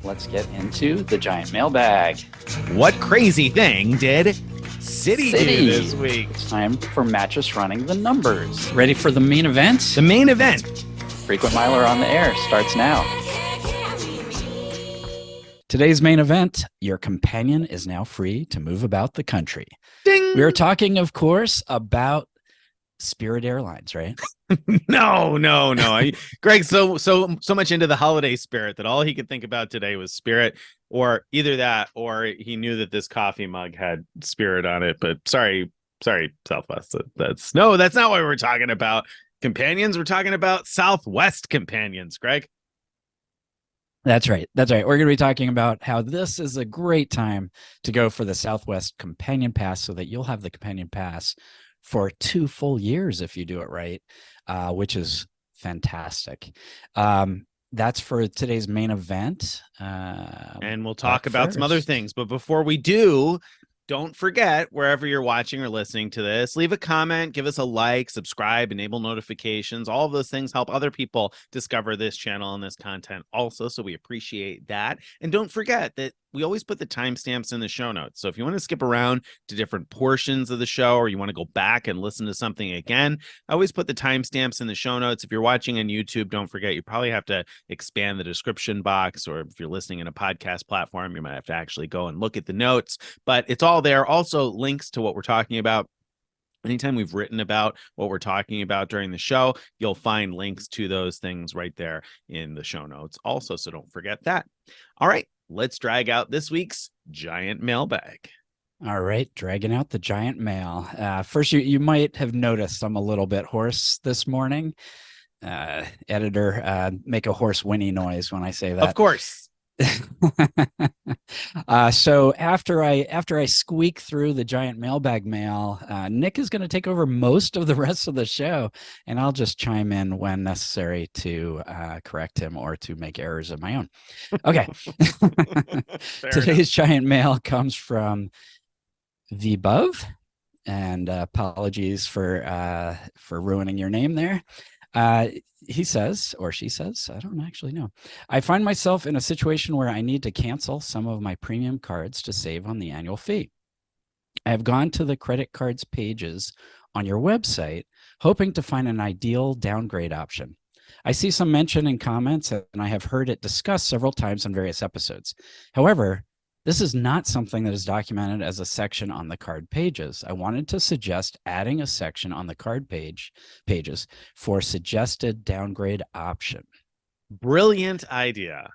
let's get into the giant mailbag. What crazy thing did City do this week? It's time for Mattress running the numbers. Ready for the main event? The main event. Frequent Miler on the air starts now. Today's main event, your companion is now free to move about the country. Ding! We are talking, of course, about Spirit Airlines, right? No. Greg, so much into the holiday spirit that all he could think about today was Spirit, or either that, or he knew that this coffee mug had Spirit on it. But sorry, Southwest. That's not what we're talking about. Companions, we're talking about Southwest companions, Greg. That's right. We're going to be talking about how this is a great time to go for the Southwest Companion Pass so that you'll have the Companion Pass for 2 full years if you do it right, which is fantastic. That's for today's main event. And we'll talk about some other things. But before we do, don't forget, wherever you're watching or listening to this, leave a comment, give us a like, subscribe, enable notifications. All of those things help other people discover this channel and this content also. So we appreciate that. And don't forget that we always put the timestamps in the show notes. So if you want to skip around to different portions of the show, or you want to go back and listen to something again, I always put the timestamps in the show notes. If you're watching on YouTube, don't forget, you probably have to expand the description box, or if you're listening in a podcast platform, you might have to actually go and look at the notes, but it's all there. Also links to what we're talking about. Anytime we've written about what we're talking about during the show, you'll find links to those things right there in the show notes also. So don't forget that. All right, let's drag out this week's giant mailbag. All right, dragging out the giant mail. First, you might have noticed I'm a little bit hoarse this morning. Editor, make a horse whinny noise when I say that. Of course. So after I squeak through the giant mailbag mail, Nick is going to take over most of the rest of the show, and I'll just chime in when necessary to correct him or to make errors of my own. Okay. Today's giant mail comes from Vibov, and apologies for ruining your name there. He says, or she says, I don't actually know. I find myself in a situation where I need to cancel some of my premium cards to save on the annual fee. I have gone to the credit cards pages on your website, hoping to find an ideal downgrade option. I see some mention in comments, and I have heard it discussed several times in various episodes. However, this is not something that is documented as a section on the card pages. I wanted to suggest adding a section on the card pages for suggested downgrade option. Brilliant idea.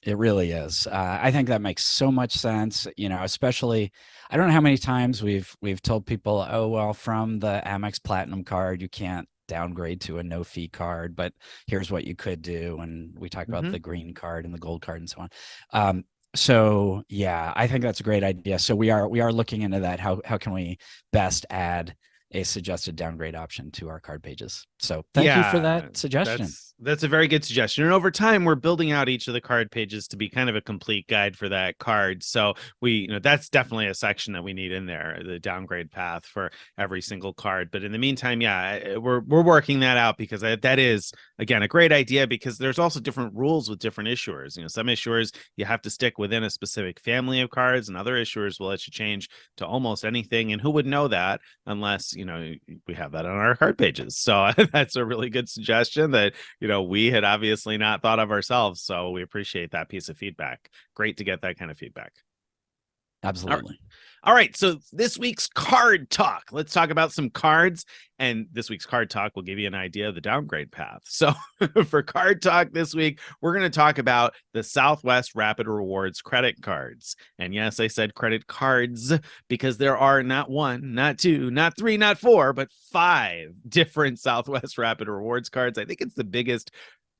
It really is. I think that makes so much sense. You know, especially, I don't know how many times we've told people, oh, well, from the Amex Platinum card, you can't downgrade to a no fee card, but here's what you could do. And we talk about the green card and the gold card and so on. So yeah, I think that's a great idea. So we are looking into that. How can we best add a suggested downgrade option to our card pages? So thank you for that suggestion. That's a very good suggestion. And over time, we're building out each of the card pages to be kind of a complete guide for that card. So that's definitely a section that we need in there, the downgrade path for every single card. But in the meantime, we're working that out, because that is, again, a great idea, because there's also different rules with different issuers. Some issuers you have to stick within a specific family of cards, and other issuers will let you change to almost anything. And who would know that unless, we have that on our card pages. So that's a really good suggestion that, we had obviously not thought of ourselves. So we appreciate that piece of feedback. Great to get that kind of feedback. Absolutely. All right. So this week's card talk, let's talk about some cards. And this week's card talk will give you an idea of the downgrade path. So for card talk this week, we're going to talk about the Southwest Rapid Rewards credit cards. And yes, I said credit cards because there are not 1, not 2, not 3, not 4, but 5 different Southwest Rapid Rewards cards. I think it's the biggest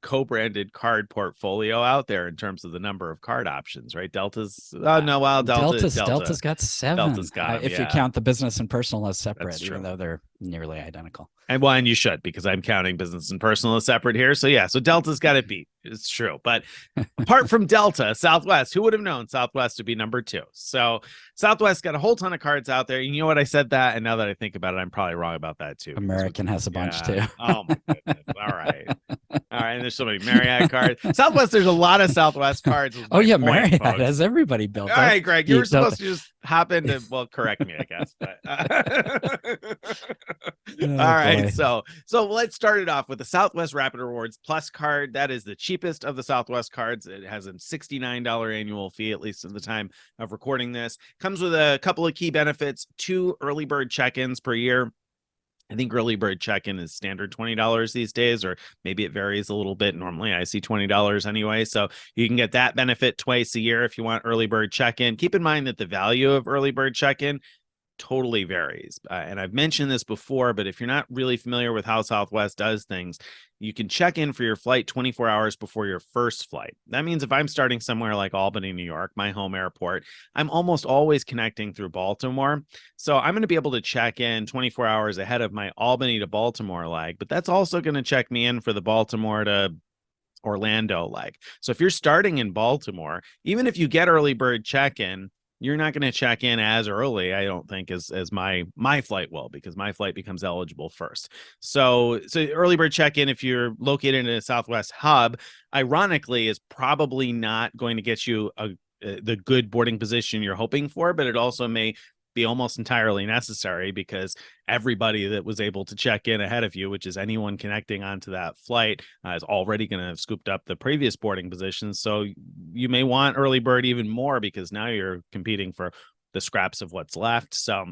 co-branded card portfolio out there in terms of the number of card options, right? Delta's Delta's got 7. Delta's got them, if you count the business and personal as separate, That's true. even though they're nearly identical. And you should, because I'm counting business and personal as separate here. So yeah, so Delta's got it beat. It's true. But apart from Delta, Southwest, who would have known Southwest to be number 2? So Southwest got a whole ton of cards out there. You know what? I said that, and now that I think about it, I'm probably wrong about that too. American has a bunch too. Oh my goodness. All right. And there's so many Marriott cards. Southwest, there's a lot of Southwest cards. Oh yeah, Marriott has everybody built. All right, Greg, you were supposed to just hop into, well, correct me, I guess. But all right, boy. So let's start it off with the Southwest Rapid Rewards Plus card. That is the cheapest of the Southwest cards. It has a $69 annual fee, at least at the time of recording this. Comes with a couple of key benefits: 2 early bird check-ins per year. I think early bird check-in is standard $20 these days, or maybe it varies a little bit. Normally I see $20 anyway. So you can get that benefit twice a year if you want early bird check-in. Keep in mind that the value of early bird check-in totally varies. And I've mentioned this before, but if you're not really familiar with how Southwest does things, you can check in for your flight 24 hours before your first flight. That means if I'm starting somewhere like Albany, New York, my home airport, I'm almost always connecting through Baltimore. So I'm going to be able to check in 24 hours ahead of my Albany to Baltimore leg, but that's also going to check me in for the Baltimore to Orlando leg. So if you're starting in Baltimore, even if you get early bird check-in, you're not going to check in as early, I don't think, as my flight will, because my flight becomes eligible first. So early bird check-in, if you're located in a Southwest hub, ironically, is probably not going to get you the good boarding position you're hoping for, but it also may be almost entirely necessary, because everybody that was able to check in ahead of you, which is anyone connecting onto that flight, is already going to have scooped up the previous boarding positions. So you may want early bird even more, because now you're competing for the scraps of what's left. So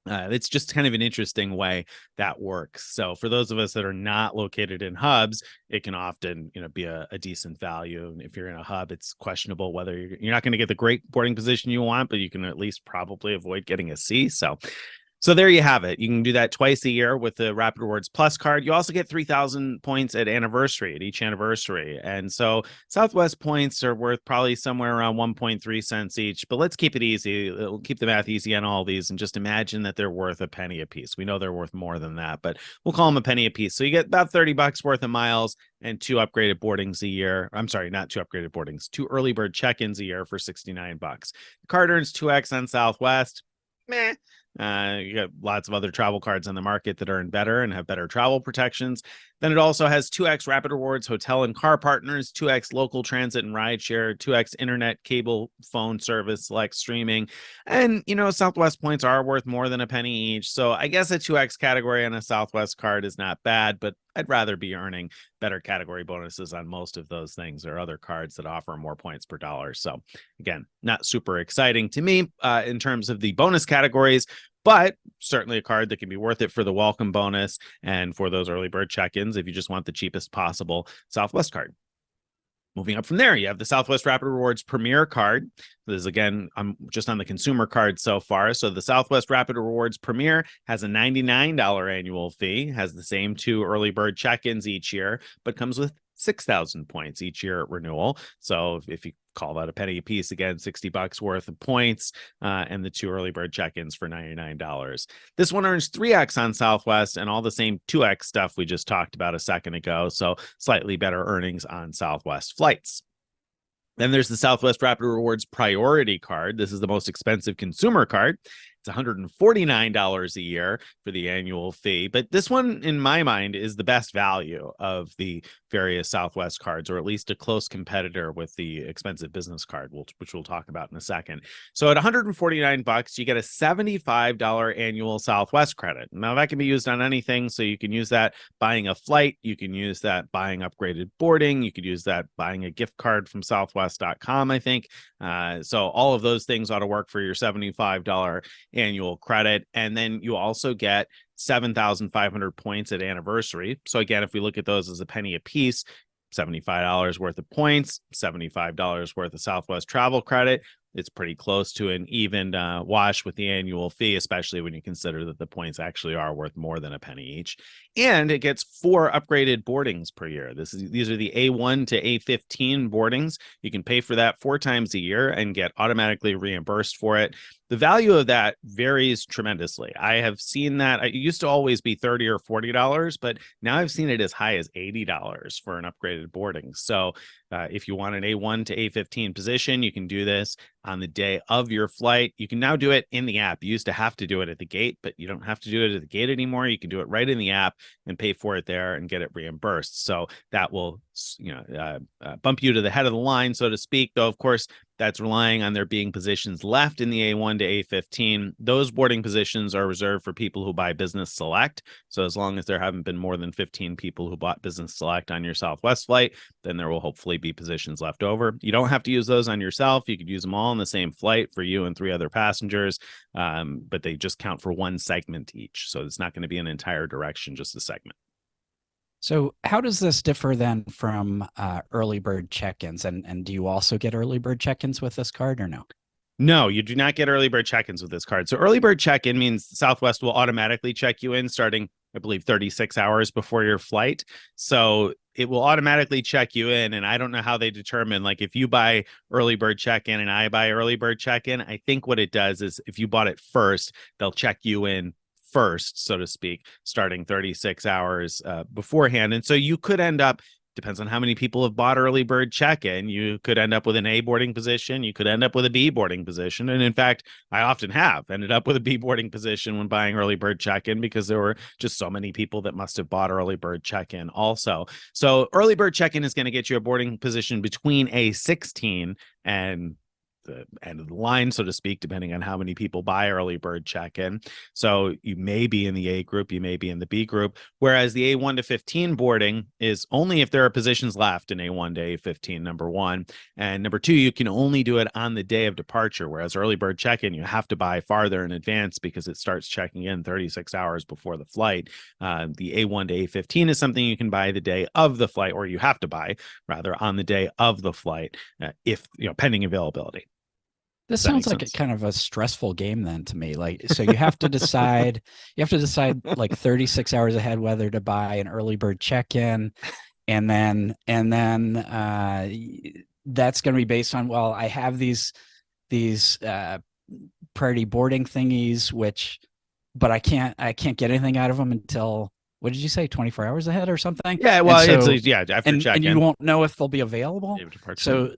it's just kind of an interesting way that works. So for those of us that are not located in hubs, it can often, be a decent value. And if you're in a hub, it's questionable whether you're not going to get the great boarding position you want, but you can at least probably avoid getting a C. So there you have it. You can do that twice a year with the Rapid Rewards Plus card. You also get 3,000 points at each anniversary. And so Southwest points are worth probably somewhere around 1.3 cents each, but let's keep it easy. We'll keep the math easy on all these and just imagine that they're worth a penny a piece. We know they're worth more than that, but we'll call them a penny a piece. So you get about $30 worth of miles and 2 upgraded boardings a year. I'm sorry, not 2 upgraded boardings, 2 early bird check-ins a year for $69. The card earns 2x on Southwest. Meh. You got lots of other travel cards on the market that earn better and have better travel protections. Then it also has 2x Rapid Rewards hotel and car partners, 2x local transit and rideshare, 2x internet, cable, phone service, select streaming. And, Southwest points are worth more than a penny each. So I guess a 2x category on a Southwest card is not bad, but I'd rather be earning better category bonuses on most of those things or other cards that offer more points per dollar. So again, not super exciting to me in terms of the bonus categories, but certainly a card that can be worth it for the welcome bonus and for those early bird check-ins if you just want the cheapest possible Southwest card. Moving up from there, you have the Southwest Rapid Rewards Premier card. This is, again, I'm just on the consumer card so far. So the Southwest Rapid Rewards Premier has a $99 annual fee, has the same 2 early bird check-ins each year, but comes with 6,000 points each year at renewal. So if you call that a penny a piece, again, $60 worth of points and the 2 early bird check-ins for $99. This one earns 3x on Southwest and all the same 2x stuff we just talked about a second ago. So slightly better earnings on Southwest flights. Then there's the Southwest Rapid Rewards Priority card. This is the most expensive consumer card. It's $149 a year for the annual fee. But this one, in my mind, is the best value of the various Southwest cards, or at least a close competitor with the expensive business card, which we'll talk about in a second. So at $149, you get a $75 annual Southwest credit. Now, that can be used on anything. So you can use that buying a flight. You can use that buying upgraded boarding. You could use that buying a gift card from southwest.com, I think. So all of those things ought to work for your $75 annual credit. And then you also get 7,500 points at anniversary. So again, if we look at those as a penny a piece, $75 worth of points, $75 worth of Southwest travel credit, it's pretty close to an even wash with the annual fee, especially when you consider that the points actually are worth more than a penny each. And it gets 4 upgraded boardings per year. These are the A1 to A15 boardings. You can pay for that 4 times a year and get automatically reimbursed for it. The value of that varies tremendously. I have seen that it used to always be $30 or $40, but now I've seen it as high as $80 for an upgraded boarding. So if you want an A1 to A15 position, you can do this on the day of your flight. You can now do it in the app. You used to have to do it at the gate, but you don't have to do it at the gate anymore. You can do it right in the app and pay for it there and get it reimbursed. So that will, bump you to the head of the line, so to speak. Though, of course, that's relying on there being positions left in the A1 to A15. Those boarding positions are reserved for people who buy Business Select. So as long as there haven't been more than 15 people who bought Business Select on your Southwest flight, then there will hopefully be positions left over. You don't have to use those on yourself. You could use them all on the same flight for you and 3 other passengers, but they just count for 1 segment each. So it's not going to be an entire direction, just a segment. So how does this differ then from early bird check-ins? And do you also get early bird check-ins with this card or no? No, you do not get early bird check-ins with this card. So early bird check-in means Southwest will automatically check you in starting, I believe, 36 hours before your flight. So it will automatically check you in. And I don't know how they determine, like, if you buy early bird check-in and I buy early bird check-in, I think what it does is if you bought it first, they'll check you in first, so to speak, starting 36 hours beforehand. And so you could end up, depends on how many people have bought early bird check-in, you could end up with an A boarding position, you could end up with a B boarding position. And in fact, I often have ended up with a B boarding position when buying early bird check-in because there were just so many people that must have bought early bird check-in also. So early bird check-in is going to get you a boarding position between A16 and the end of the line, so to speak, depending on how many people buy early bird check-in. So you may be in the A group, you may be in the B group, whereas the A1 to 15 boarding is only if there are positions left in A1 to A15, number 1. And number 2, you can only do it on the day of departure, whereas early bird check-in, you have to buy farther in advance because it starts checking in 36 hours before the flight. The A1 to A15 is something you can buy the day of the flight, or you have to buy, rather, on the day of the flight, if, pending availability. This sounds like a kind of a stressful game then to me. Like, so you have to decide like 36 hours ahead whether to buy an early bird check-in, and then that's going to be based on, well, I have these priority boarding thingies, but I can't get anything out of them until, what did you say, 24 hours ahead or something? Yeah, well, after check-in. And you won't know if they'll be available. So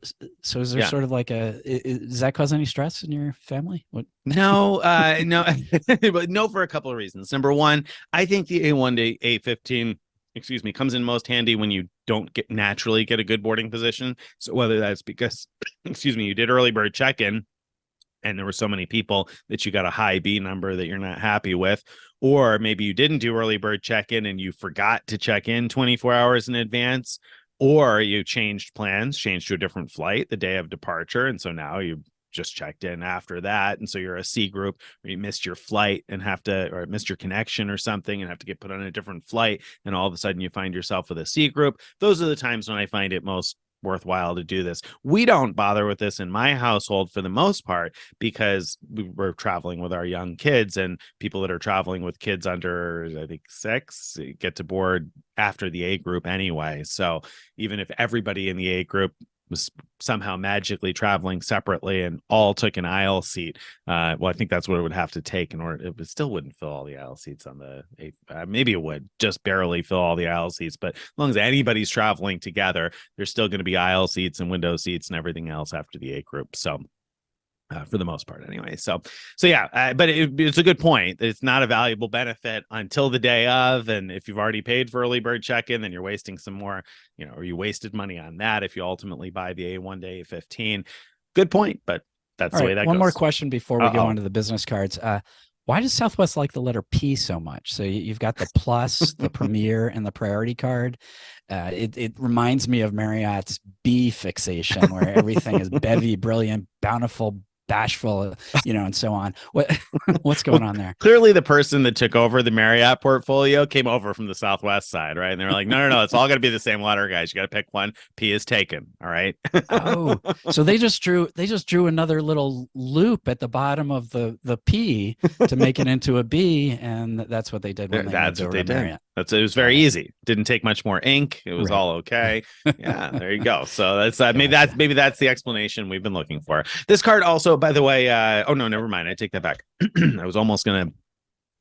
is there sort of like does that cause any stress in your family? What? No, no, but no, for a couple of reasons. Number 1, I think the A1 to A15, comes in most handy when you don't naturally get a good boarding position. So whether that's because, you did early bird check-in and there were so many people that you got a high B number that you're not happy with, or maybe you didn't do early bird check-in and you forgot to check in 24 hours in advance, or you changed to a different flight the day of departure. And so now you just checked in after that. And so you're a C group, or you missed your flight and or missed your connection or something and have to get put on a different flight. And all of a sudden you find yourself with a C group. Those are the times when I find it most worthwhile to do this. We don't bother with this in my household for the most part because we're traveling with our young kids, and people that are traveling with kids under, I think, 6 get to board after the A group anyway. So even if everybody in the A group was somehow magically traveling separately and all took an aisle seat, well, I think that's what it would have to take in order. It still wouldn't fill all the aisle seats on the maybe it would just barely fill all the aisle seats, but as long as anybody's traveling together, there's still going to be aisle seats and window seats and everything else after the A group. So for the most part anyway. So yeah, but it's a good point. It's not a valuable benefit until the day of. And if you've already paid for early bird check-in, then you're wasting some more, or you wasted money on that if you ultimately buy the A1 to A15. Good point, but that's the way that goes. One more question before we go on to the business cards. Why does Southwest like the letter P so much? So you've got the Plus, the Premier, and the Priority card. It reminds me of Marriott's B fixation, where everything is bevy, brilliant, bountiful, bashful, and so on. What's going on there? Clearly the person that took over the Marriott portfolio came over from the Southwest side, right? And they were like, no, it's all going to be the same letter, guys. You got to pick one. P is taken. All right. Oh, so they just drew another little loop at the bottom of the P to make it into a B, and that's what they did when they That's moved what over they to did. Marriott. It was very easy. Didn't take much more ink. It was Right. all okay. Yeah, there you go. So that's Gotcha. maybe that's the explanation we've been looking for. This card also, by the way, oh no, never mind. I take that back. I was almost gonna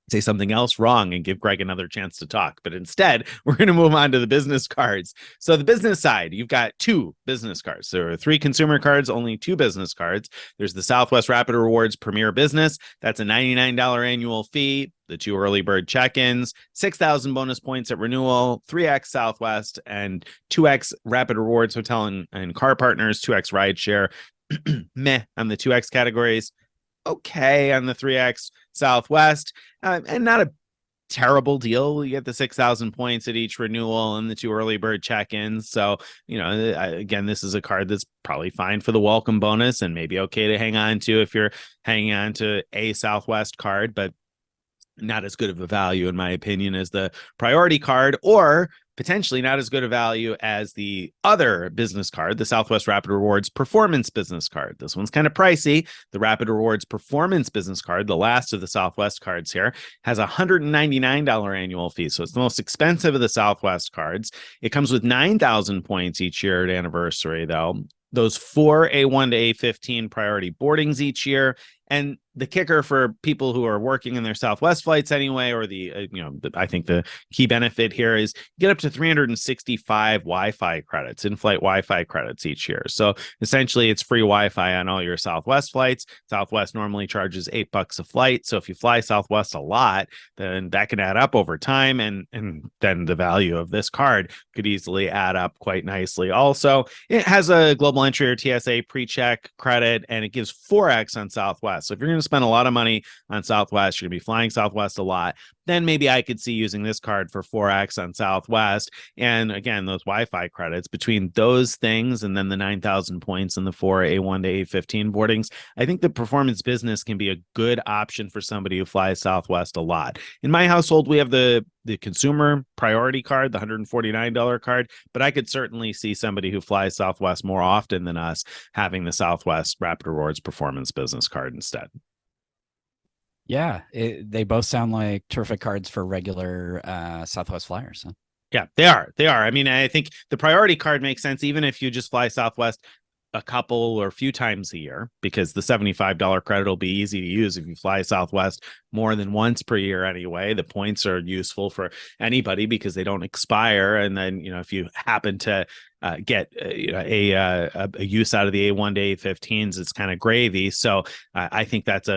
say something else wrong and give Greg another chance to talk. But instead, we're going to move on to the business cards. So the business side, you've got 2 business cards. There are 3 consumer cards, only 2 business cards. There's the Southwest Rapid Rewards Premier Business. That's a $99 annual fee. The 2 early bird check-ins, 6,000 bonus points at renewal, 3x Southwest, and 2x Rapid Rewards Hotel and Car Partners, 2x Rideshare. Meh on the 2x categories. Okay on the 3x Southwest, and not a terrible deal. You get the 6,000 points at each renewal and the 2 early bird check-ins. So, again, this is a card that's probably fine for the welcome bonus and maybe okay to hang on to if you're hanging on to a Southwest card, but not as good of a value, in my opinion, as the priority card, or potentially not as good a value as the other business card, the Southwest Rapid Rewards Performance Business Card. This one's kind of pricey. The Rapid Rewards Performance Business Card, the last of the Southwest cards here, has a $199 annual fee. So it's the most expensive of the Southwest cards. It comes with 9,000 points each year at anniversary, though. Those 4 A1 to A15 priority boardings each year. And the kicker for people who are working in their Southwest flights anyway, or I think the key benefit here is get up to 365 Wi-Fi credits, in-flight Wi-Fi credits each year. So essentially it's free Wi-Fi on all your Southwest flights. Southwest normally charges $8 a flight. So if you fly Southwest a lot, then that can add up over time. And then the value of this card could easily add up quite nicely. Also, it has a global entry or TSA pre-check credit, and it gives 4x on Southwest. So if you're going to spend a lot of money on Southwest, you're going to be flying Southwest a lot, then maybe I could see using this card for 4x on Southwest. And again, those Wi-Fi credits, between those things and then the 9,000 points and the 4 A1 to A15 boardings, I think the performance business can be a good option for somebody who flies Southwest a lot. In my household, we have the consumer priority card, the $149 card, but I could certainly see somebody who flies Southwest more often than us having the Southwest Rapid Rewards Performance Business Card instead. Yeah, they both sound like terrific cards for regular Southwest flyers. Huh? Yeah, they are. They are. I mean, I think the priority card makes sense even if you just fly Southwest a couple or a few times a year, because the $75 credit will be easy to use if you fly Southwest more than once per year anyway. The points are useful for anybody because they don't expire. And then, if you happen to get a use out of the A1 to A15s, it's kind of gravy. So I think that's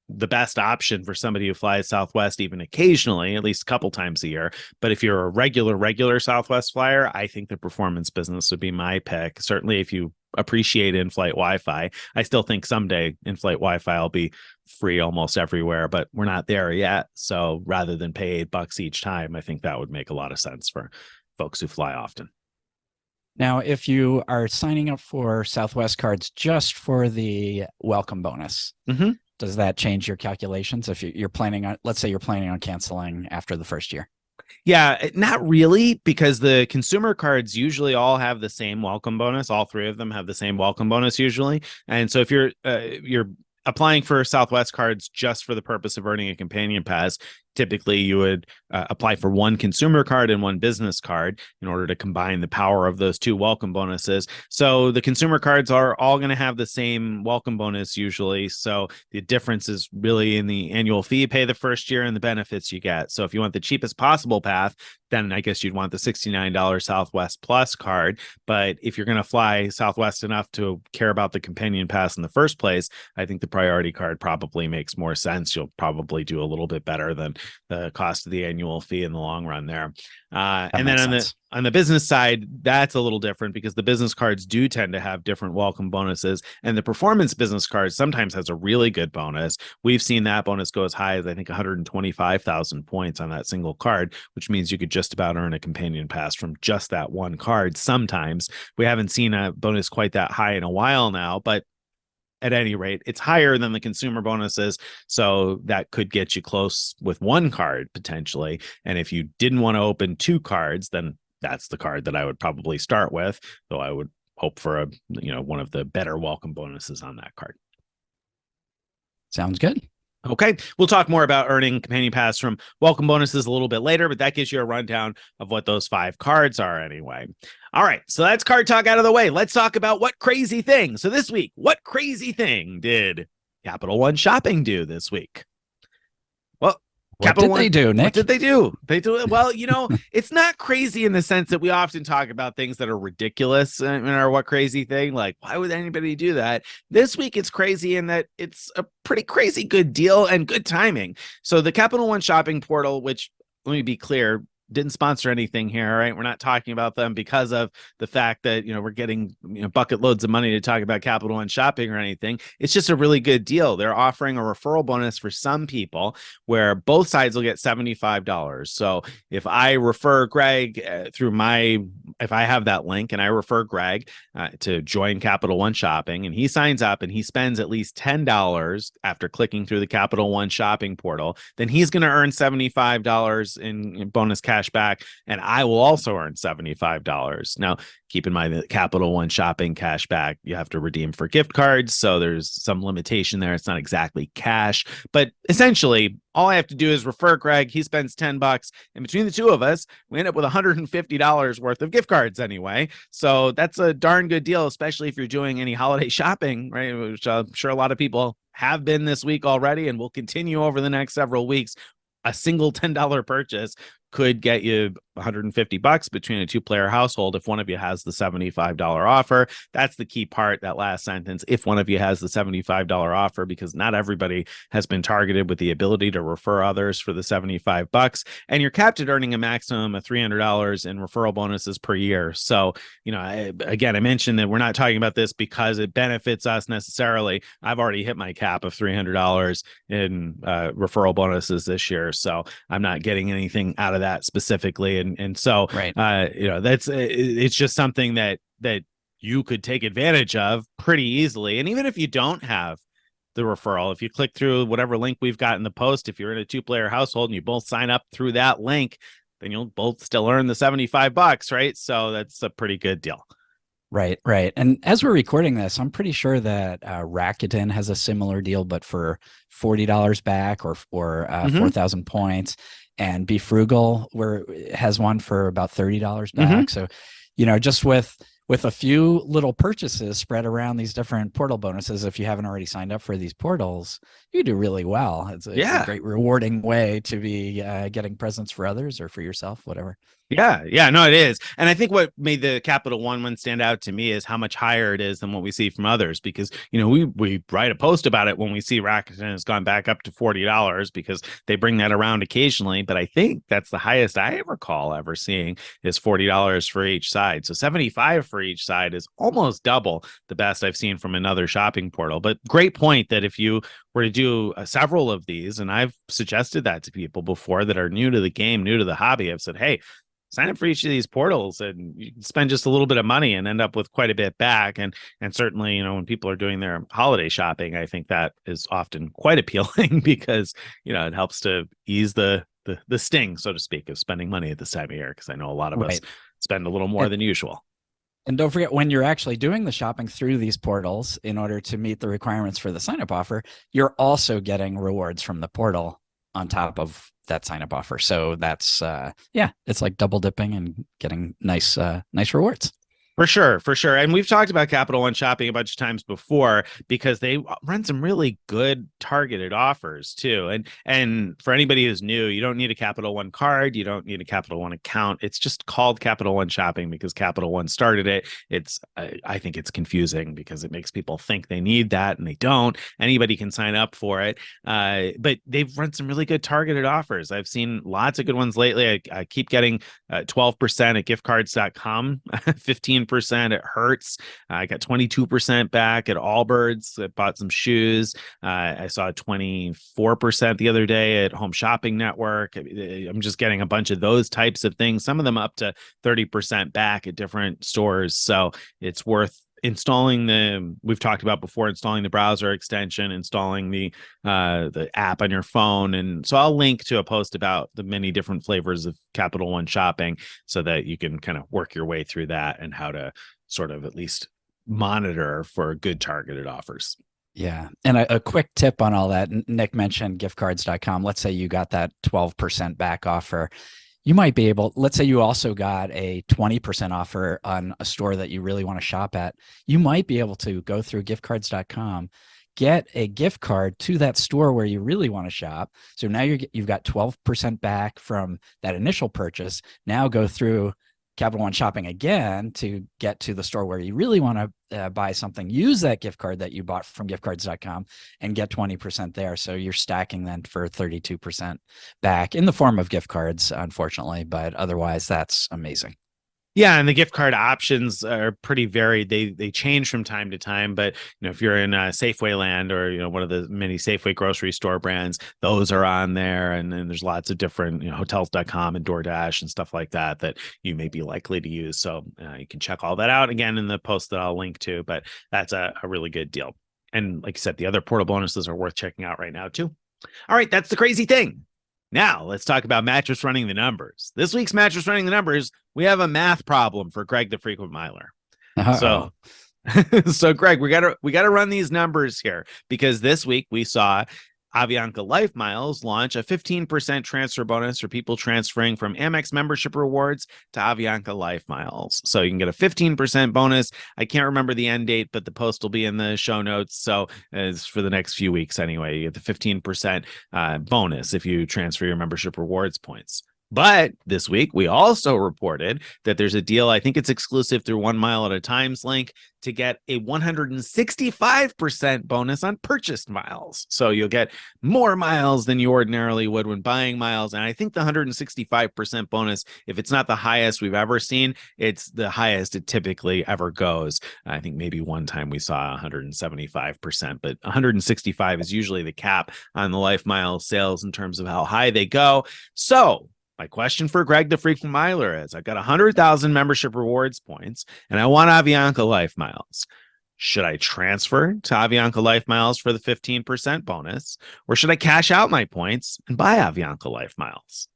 the best option for somebody who flies Southwest even occasionally, at least a couple times a year. But if you're a regular Southwest flyer, I think the performance business would be my pick. Certainly if you appreciate in-flight Wi-Fi. I still think someday in-flight Wi-Fi will be free almost everywhere, but we're not there yet. So rather than pay $8 each time, I think that would make a lot of sense for folks who fly often. Now, if you are signing up for Southwest cards just for the welcome bonus, does that change your calculations if you're planning on, let's say you're planning on canceling after the first year? Yeah, not really, because the consumer cards usually all have the same welcome bonus. All 3 of them have the same welcome bonus usually. And so if you're applying for Southwest cards just for the purpose of earning a companion pass, typically you would apply for one consumer card and one business card in order to combine the power of those 2 welcome bonuses. So the consumer cards are all going to have the same welcome bonus usually. So the difference is really in the annual fee you pay the first year and the benefits you get. So if you want the cheapest possible path, then I guess you'd want the $69 Southwest Plus card. But if you're going to fly Southwest enough to care about the companion pass in the first place, I think the priority card probably makes more sense. You'll probably do a little bit better than the cost of the annual fee in the long run there. And then on the business side, that's a little different because the business cards do tend to have different welcome bonuses, and the performance business card sometimes has a really good bonus. We've seen that bonus go as high as I think 125,000 points on that single card, which means you could just about earn a companion pass from just that one card. Sometimes we haven't seen a bonus quite that high in a while now, but at any rate. It's higher than the consumer bonuses, so that could get you close with one card potentially. And if you didn't want to open 2 cards, then that's the card that I would probably start with, though I would hope for one of the better welcome bonuses on that card. Sounds good. Okay, we'll talk more about earning companion pass from welcome bonuses a little bit later, but that gives you a rundown of what those 5 cards are anyway. All right, so that's card talk out of the way. Let's talk about what crazy thing. So this week, what crazy thing did Capital One Shopping do this week? Well, What did they do, Nick? What did they do? They do well. It's not crazy in the sense that we often talk about things that are ridiculous in our what crazy thing. Like, why would anybody do that? This week, it's crazy in that it's a pretty crazy good deal and good timing. So the Capital One Shopping portal, which, let me be clear, didn't sponsor anything here, right? We're not talking about them because of the fact that, we're getting bucket loads of money to talk about Capital One Shopping or anything. It's just a really good deal. They're offering a referral bonus for some people where both sides will get $75. So if I refer Greg if I have that link and I refer Greg to join Capital One Shopping, and he signs up and he spends at least $10 after clicking through the Capital One Shopping portal, then he's going to earn $75 in bonus cash back, and I will also earn $75. Now, keep in mind that Capital One Shopping cash back, you have to redeem for gift cards, so there's some limitation there. It's not exactly cash, but essentially, all I have to do is refer Greg. He spends $10, and between the two of us, we end up with $150 worth of gift cards anyway. So that's a darn good deal, especially if you're doing any holiday shopping, right? Which I'm sure a lot of people have been this week already and will continue over the next several weeks. A single $10 purchase could get you $150 between a 2-player household if one of you has the $75 offer. That's the key part, that last sentence, if one of you has the $75 offer, because not everybody has been targeted with the ability to refer others for the $75. And you're capped at earning a maximum of $300 in referral bonuses per year. So, I mentioned that we're not talking about this because it benefits us necessarily. I've already hit my cap of $300 in referral bonuses this year. So I'm not getting anything out of that specifically. And so, right. It's just something that you could take advantage of pretty easily. And even if you don't have the referral, if you click through whatever link we've got in the post, if you're in a 2-player household and you both sign up through that link, then you'll both still earn the $75, right? So that's a pretty good deal. Right. And as we're recording this, I'm pretty sure that Rakuten has a similar deal, but for $40 back or 4,000 points. And Be Frugal has one for about $30 back. So, just with a few little purchases spread around these different portal bonuses, if you haven't already signed up for these portals, you do really well. It's a great rewarding way to be getting presents for others or for yourself, whatever. Yeah, no, it is. And I think what made the Capital One stand out to me is how much higher it is than what we see from others, because, we write a post about it when we see Rakuten has gone back up to $40 because they bring that around occasionally. But I think that's the highest I recall ever seeing is $40 for each side. So $75 for each side is almost double the best I've seen from another shopping portal. But great point that if you were to do several of these, and I've suggested that to people before that are new to the game, new to the hobby, I've said, hey, sign up for each of these portals and you can spend just a little bit of money and end up with quite a bit back. And certainly, when people are doing their holiday shopping, I think that is often quite appealing because, it helps to ease the sting, so to speak, of spending money at this time of year. Because I know a lot of us spend a little more than usual. And don't forget, when you're actually doing the shopping through these portals, in order to meet the requirements for the sign-up offer, you're also getting rewards from the portal on top of that sign-up offer. So that's it's like double dipping and getting nice rewards. For sure. And we've talked about Capital One Shopping a bunch of times before because they run some really good targeted offers too. And for anybody who's new, you don't need a Capital One card. You don't need a Capital One account. It's just called Capital One Shopping because Capital One started it. I think it's confusing because it makes people think they need that and they don't. Anybody can sign up for it. But they've run some really good targeted offers. I've seen lots of good ones lately. I keep getting 12% at giftcards.com, 15% at Hertz. I got 22% back at Allbirds. I bought some shoes. I saw 24% the other day at Home Shopping Network. I'm just getting a bunch of those types of things. Some of them up to 30% back at different stores. So it's worth we've talked about before, installing the browser extension, installing the app on your phone. And so I'll link to a post about the many different flavors of Capital One shopping so that you can kind of work your way through that and how to sort of at least monitor for good targeted offers. Yeah. And a quick tip on all that, Nick mentioned giftcards.com. Let's say you got that 12% back offer. You might be able, let's say you also got a 20% offer on a store that you really want to shop at. You might be able to go through giftcards.com, get a gift card to that store where you really want to shop. So now you've got 12% back from that initial purchase. Now go through Capital One shopping again to get to the store where you really want to buy something. Use that gift card that you bought from giftcards.com and get 20% there. So you're stacking then for 32% back in the form of gift cards, unfortunately, but otherwise that's amazing. Yeah, and the gift card options are pretty varied. They change from time to time, but if you're in Safeway land or one of the many Safeway grocery store brands, those are on there. And then there's lots of different hotels.com and DoorDash and stuff like that you may be likely to use. So you can check all that out again in the post that I'll link to. But that's a really good deal. And like I said, the other portal bonuses are worth checking out right now too. All right, that's the crazy thing. Now, let's talk about Mattress running the numbers. This week's Mattress running the numbers, we have a math problem for Greg the Frequent Miler. So Greg, we got to run these numbers here because this week we saw Avianca LifeMiles launch a 15% transfer bonus for people transferring from Amex membership rewards to Avianca LifeMiles. So you can get a 15% bonus. I can't remember the end date, but the post will be in the show notes. So it's for the next few weeks anyway. You get the 15% bonus if you transfer your membership rewards points. But this week, we also reported that there's a deal, I think it's exclusive through 1 Mile at a Time's link, to get a 165% bonus on purchased miles. So you'll get more miles than you ordinarily would when buying miles. And I think the 165% bonus, if it's not the highest we've ever seen, it's the highest it typically ever goes. I think maybe one time we saw 175%, but 165 is usually the cap on the LifeMiles sales in terms of how high they go. So my question for Greg the Frequent Miler is, I've got 100,000 membership rewards points and I want Avianca LifeMiles. Should I transfer to Avianca LifeMiles for the 15% bonus, or should I cash out my points and buy Avianca LifeMiles?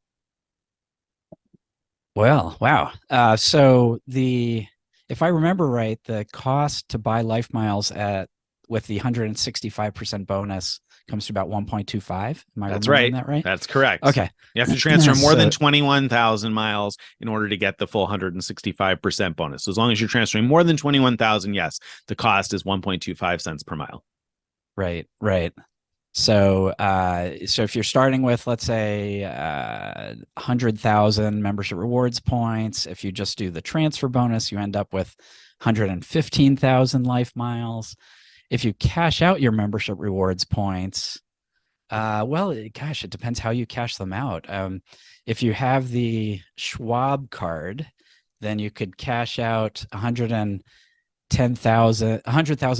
Well, wow. If I remember right, the cost to buy LifeMiles with the 165% bonus comes to about 1.25. Am I remembering that right? That's correct. Okay. You have to transfer more than 21,000 miles in order to get the full 165% bonus. So as long as you're transferring more than 21,000, yes, the cost is 1.25 cents per mile. Right. So if you're starting with, let's say, 100,000 membership rewards points, if you just do the transfer bonus, you end up with 115,000 LifeMiles. If you cash out your membership rewards points, it depends how you cash them out. If you have the Schwab card, then you could cash out 100,000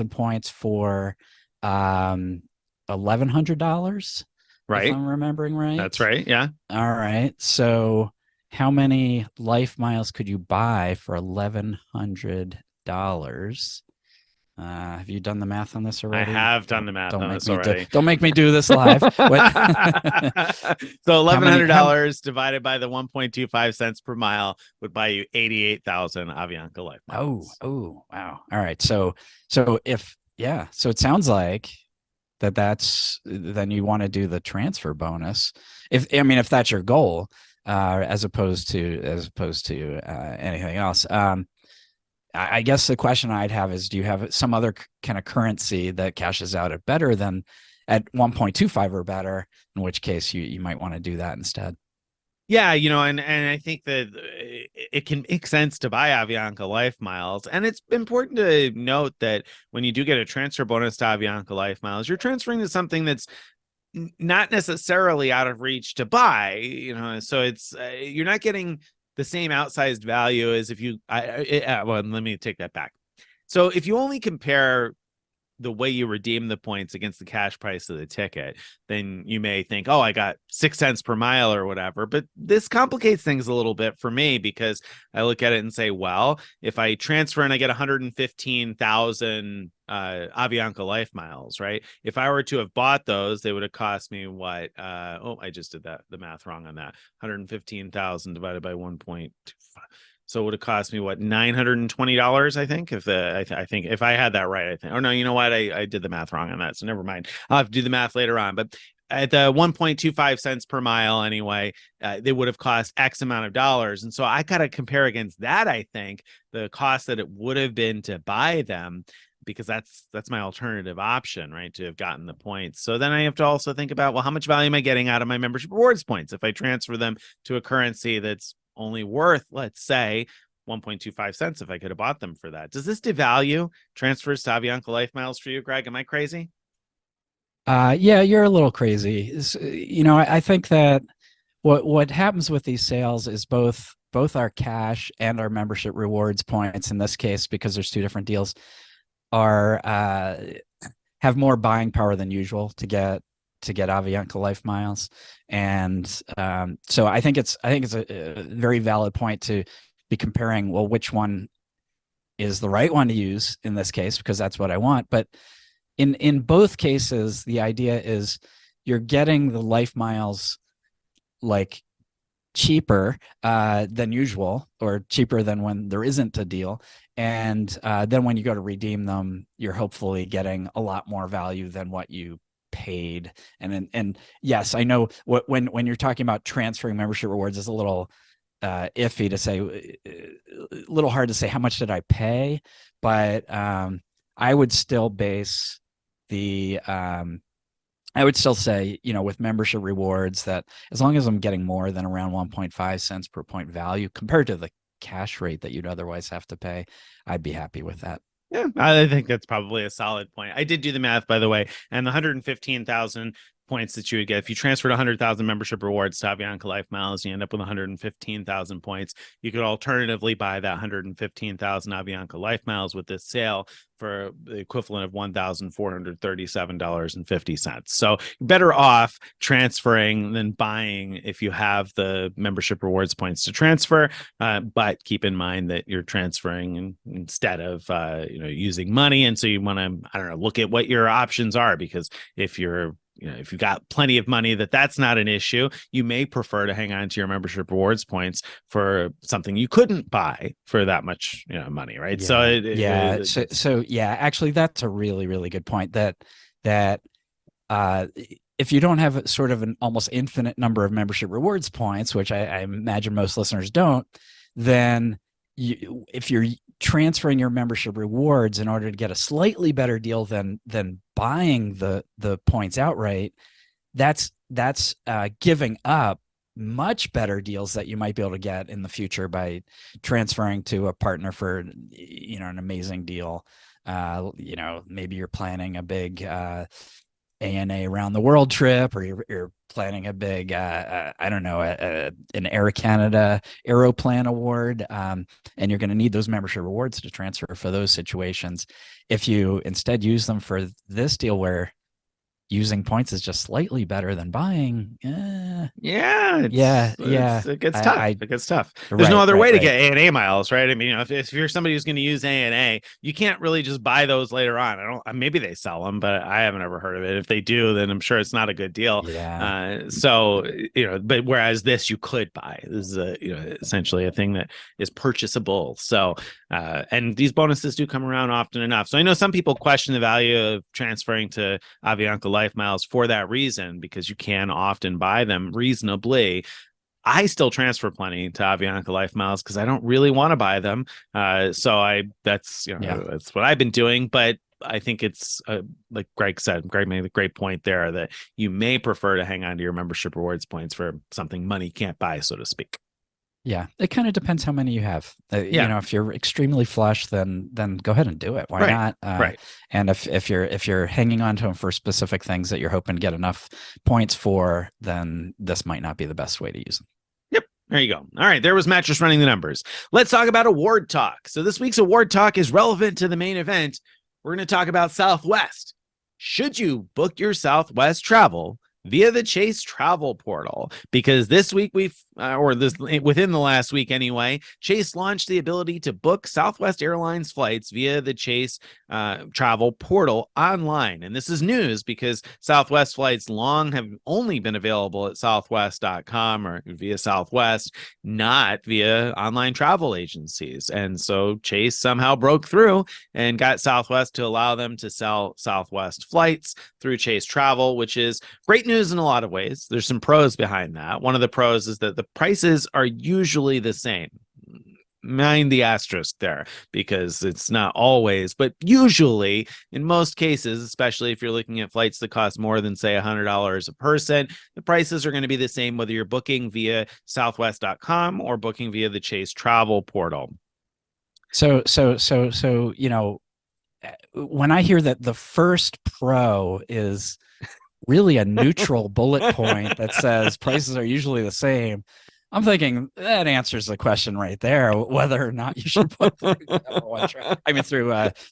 points for $1,100. Right. If I'm remembering right. That's right. Yeah. All right. So how many LifeMiles could you buy for $1,100? Have you done the math on this already? I have done the math on this already. Don't make me do this live. So $1,100 divided by the 1.25 cents per mile would buy you 88,000 Avianca LifeMiles. Oh, wow. All right. So it sounds like then you want to do the transfer bonus. If that's your goal, as opposed to anything else. I guess the question I'd have is, do you have some other kind of currency that cashes out at 1.25 or better, in which case you might want to do that instead? Yeah, and I think that it can make sense to buy Avianca LifeMiles. And it's important to note that when you do get a transfer bonus to Avianca LifeMiles, you're transferring to something that's not necessarily out of reach to buy, so it's you're not getting the same outsized value as if let me take that back. So if you only compare the way you redeem the points against the cash price of the ticket, then you may think, oh, I got 6 cents per mile or whatever. But this complicates things a little bit for me, because I look at it and say, well, if I transfer and I get 115,000 Avianca LifeMiles, right? If I were to have bought those, they would have cost me what? I just did the math wrong on that. 115,000 divided by 1.25. So it would have cost me what, $920, I think. I think if I had that right, I think. Oh no, you know what? I did the math wrong on that. So never mind. I'll have to do the math later on. But at the 1.25 cents per mile anyway, they would have cost X amount of dollars. And so I gotta compare against that, I think, the cost that it would have been to buy them, because that's my alternative option, right? To have gotten the points. So then I have to also think about, well, how much value am I getting out of my membership rewards points if I transfer them to a currency that's only worth, let's say, 1.25 cents if I could have bought them for that. Does this devalue transfers to Avianca LifeMiles for you, Greg? Am I crazy? Yeah, you're a little crazy. I think that what happens with these sales is both our cash and our membership rewards points, in this case, because there's two different deals, are have more buying power than usual to get Avianca LifeMiles. And so I think it's a very valid point to be comparing, well, which one is the right one to use in this case, because that's what I want. But in both cases, the idea is you're getting the LifeMiles like cheaper than usual, or cheaper than when there isn't a deal. And then when you go to redeem them, you're hopefully getting a lot more value than what you paid. And yes, I know when you're talking about transferring membership rewards, it's a little iffy to say, a little hard to say how much did I pay, but I would still base the I would still say, with membership rewards, that as long as I'm getting more than around 1.5 cents per point value compared to the cash rate that you'd otherwise have to pay, I'd be happy with that. Yeah, I think that's probably a solid point. I did do the math, by the way, and the 115,000 points that you would get if you transferred 100,000 membership rewards to Avianca LifeMiles, you end up with 115,000 points. You could alternatively buy that 115,000 Avianca LifeMiles with this sale for the equivalent of $1,437.50. So you're better off transferring than buying if you have the membership rewards points to transfer. But keep in mind that you're transferring instead of using money, and so you want to, I don't know, look at what your options are, because if you've got plenty of money, that's not an issue. You may prefer to hang on to your membership rewards points for something you couldn't buy for that much money, right? Yeah. So yeah, actually, that's a really, really good point. That if you don't have sort of an almost infinite number of membership rewards points, which I imagine most listeners don't, then if you're transferring your membership rewards in order to get a slightly better deal than buying the points outright, that's giving up much better deals that you might be able to get in the future by transferring to a partner for an amazing deal. Maybe you're planning a big ANA around the world trip, or you're planning a big I don't know, an Air Canada Aeroplan award, and you're going to need those membership rewards to transfer for those situations. If you instead use them for this deal where using points is just slightly better than buying, it gets tough. There's no other way to get ANA miles, right? I mean, if you're somebody who's going to use ANA, you can't really just buy those later on. Maybe they sell them, but I haven't ever heard of it. If they do, then I'm sure it's not a good deal. But whereas this you could buy. This is essentially a thing that is purchasable. So and these bonuses do come around often enough. So I know some people question the value of transferring to Avianca LifeMiles for that reason, because you can often buy them reasonably. I still transfer plenty to Avianca LifeMiles because I don't really want to buy them. That's what I've been doing. But I think it's like Greg made a great point there, that you may prefer to hang on to your membership rewards points for something money can't buy, so to speak. Yeah, it kind of depends how many you have. If you're extremely flush, then go ahead and do it. Why not? Right. And if you're hanging on to them for specific things that you're hoping to get enough points for, then this might not be the best way to use them. Yep. There you go. All right. There was Mattress running the numbers. Let's talk about award talk. So this week's award talk is relevant to the main event. we're going to talk about Southwest. Should you book your Southwest travel via the Chase travel portal? Because this week within the last week anyway, Chase launched the ability to book Southwest Airlines flights via the Chase travel portal online. And this is news because Southwest flights long have only been available at southwest.com or via Southwest, not via online travel agencies. And so Chase somehow broke through and got Southwest to allow them to sell Southwest flights through Chase Travel, which is great news in a lot of ways. There's some pros behind that. One of the pros is that the prices are usually the same. Mind the asterisk there, because it's not always, but usually in most cases, especially if you're looking at flights that cost more than say $100 a person, the prices are going to be the same whether you're booking via southwest.com or booking via the Chase travel portal. So, when I hear that the first pro is really a neutral bullet point that says prices are usually the same, I'm thinking that answers the question right there, whether or not you should book through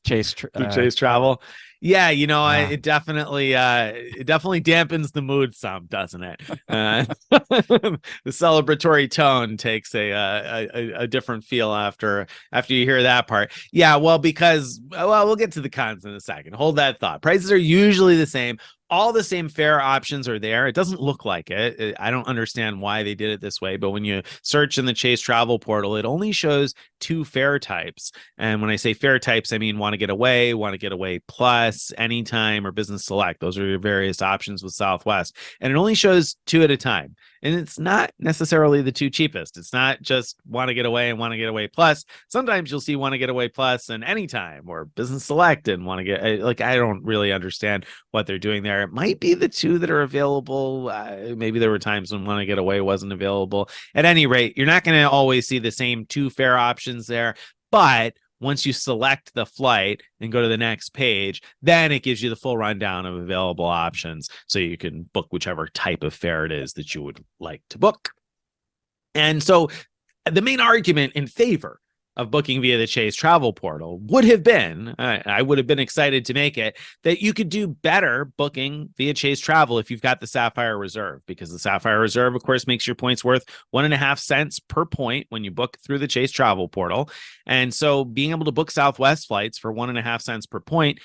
Chase Chase Travel. Yeah, it definitely dampens the mood some, doesn't it? The celebratory tone takes a different feel after you hear that part. Yeah, well, because we'll get to the cons in a second. Hold that thought. Prices are usually the same. All the same fare options are there. It doesn't look like it. I don't understand why they did it this way, but when you search in the Chase travel portal, it only shows 2 fare types. And when I say fare types, I mean want to get away plus, anytime, or business select. Those are your various options with Southwest. And it only shows 2 at a time. And it's not necessarily the 2 cheapest. It's not just want to get away and want to get away plus. Sometimes you'll see want to get away plus and anytime, or business select and want to get, I don't really understand what they're doing there. It might be the 2 that are available. Maybe there were times when want to get away wasn't available. At any rate, you're not going to always see the same 2 fare options there, but once you select the flight and go to the next page, then it gives you the full rundown of available options. So you can book whichever type of fare it is that you would like to book. And so the main argument in favor of booking via the Chase travel portal would have been, I would have been excited to make it, that you could do better booking via Chase travel if you've got the Sapphire Reserve, because the Sapphire Reserve, of course, makes your points worth 1.5 cents per point when you book through the Chase travel portal. And so being able to book Southwest flights for 1.5 cents per point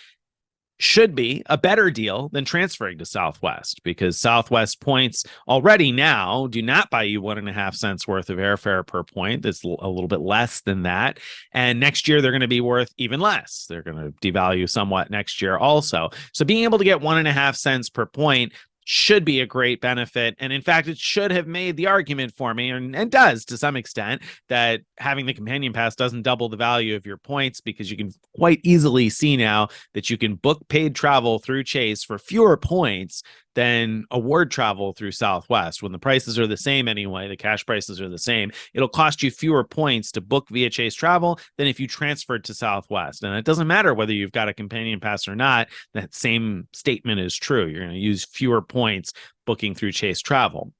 should be a better deal than transferring to Southwest, because Southwest points already now do not buy you 1.5 cents worth of airfare per point. That's a little bit less than that. And next year, they're going to be worth even less. They're going to devalue somewhat next year also. So being able to get 1.5 cents per point should be a great benefit. And in fact, it should have made the argument for me, and does to some extent, that having the companion pass doesn't double the value of your points, because you can quite easily see now that you can book paid travel through Chase for fewer points than award travel through Southwest. When the prices are the same anyway, the cash prices are the same, it'll cost you fewer points to book via Chase travel than if you transferred to Southwest. And it doesn't matter whether you've got a companion pass or not, that same statement is true. You're going to use fewer points booking through Chase travel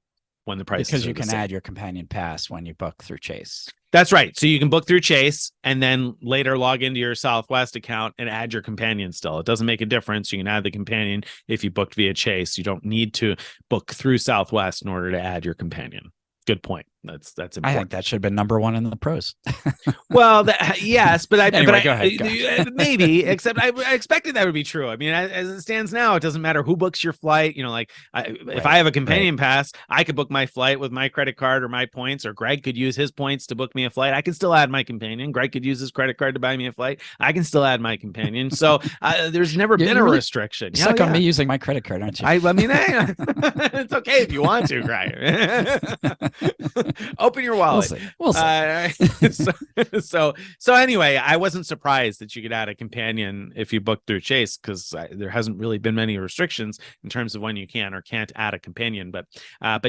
when the prices because are you can the same. add your companion pass when you book through Chase. That's right. So you can book through Chase and then later log into your Southwest account and add your companion still. It doesn't make a difference. You can add the companion if you booked via Chase. You don't need to book through Southwest in order to add your companion. Good point. That's important. I think that should have been number 1 in the pros. Well, yes, but anyway, go ahead. Maybe, except I expected that would be true. I mean, as it stands now, it doesn't matter who books your flight. If I have a companion pass, I could book my flight with my credit card or my points, or Greg could use his points to book me a flight. I can still add my companion. Greg could use his credit card to buy me a flight. I can still add my companion. So there's never been a restriction. Stuck on me using my credit card, aren't you? I mean, it's okay if you want to, Greg. Open your wallet. We'll see. So anyway, I wasn't surprised that you could add a companion if you book through Chase, because there hasn't really been many restrictions in terms of when you can or can't add a companion. But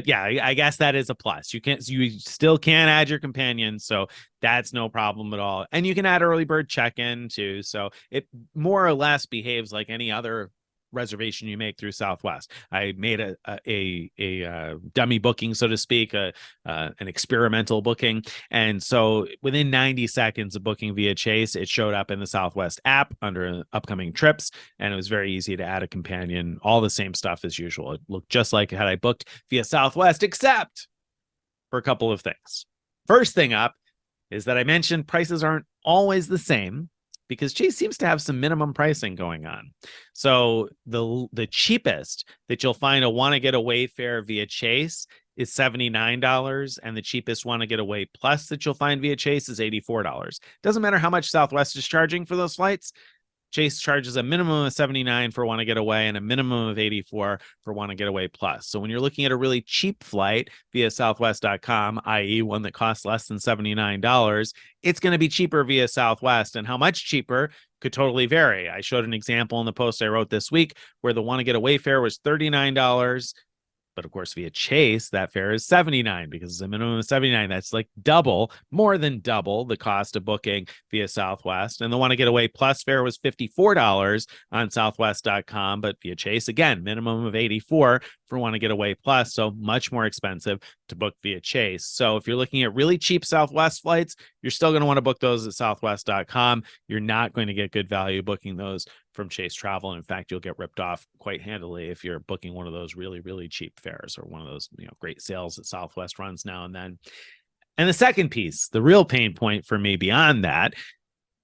yeah, I guess that is a plus. You still can add your companion, so that's no problem at all. And you can add early bird check-in too. So it more or less behaves like any other reservation you make through Southwest. I made a dummy booking, so to speak, an experimental booking. And so within 90 seconds of booking via Chase, it showed up in the Southwest app under upcoming trips. And it was very easy to add a companion, all the same stuff as usual. It looked just like had I booked via Southwest, except for a couple of things. First thing up is that I mentioned prices aren't always the same, because Chase seems to have some minimum pricing going on. So the cheapest that you'll find a want to get away fare via Chase is $79, and the cheapest want to get away plus that you'll find via Chase is $84. Doesn't matter how much Southwest is charging for those flights. Chase charges a minimum of $79 for want to get away and a minimum of $84 for want to get away plus. So when you're looking at a really cheap flight via southwest.com, i.e. one that costs less than $79, it's going to be cheaper via Southwest. And how much cheaper could totally vary. I showed an example in the post I wrote this week where the want to get away fare was $39. But of course, via Chase, that fare is $79 because it's a minimum of $79. That's like double, more than double the cost of booking via Southwest. And the Want to Get Away Plus fare was $54 on Southwest.com, but via Chase, again, minimum of $84 for Want to Get Away Plus. So much more expensive to book via Chase. So if you're looking at really cheap Southwest flights, you're still going to want to book those at Southwest.com. You're not going to get good value booking those from Chase Travel. In fact, you'll get ripped off quite handily if you're booking one of those really, really cheap fares or one of those, great sales that Southwest runs now and then. And the second piece, the real pain point for me beyond that,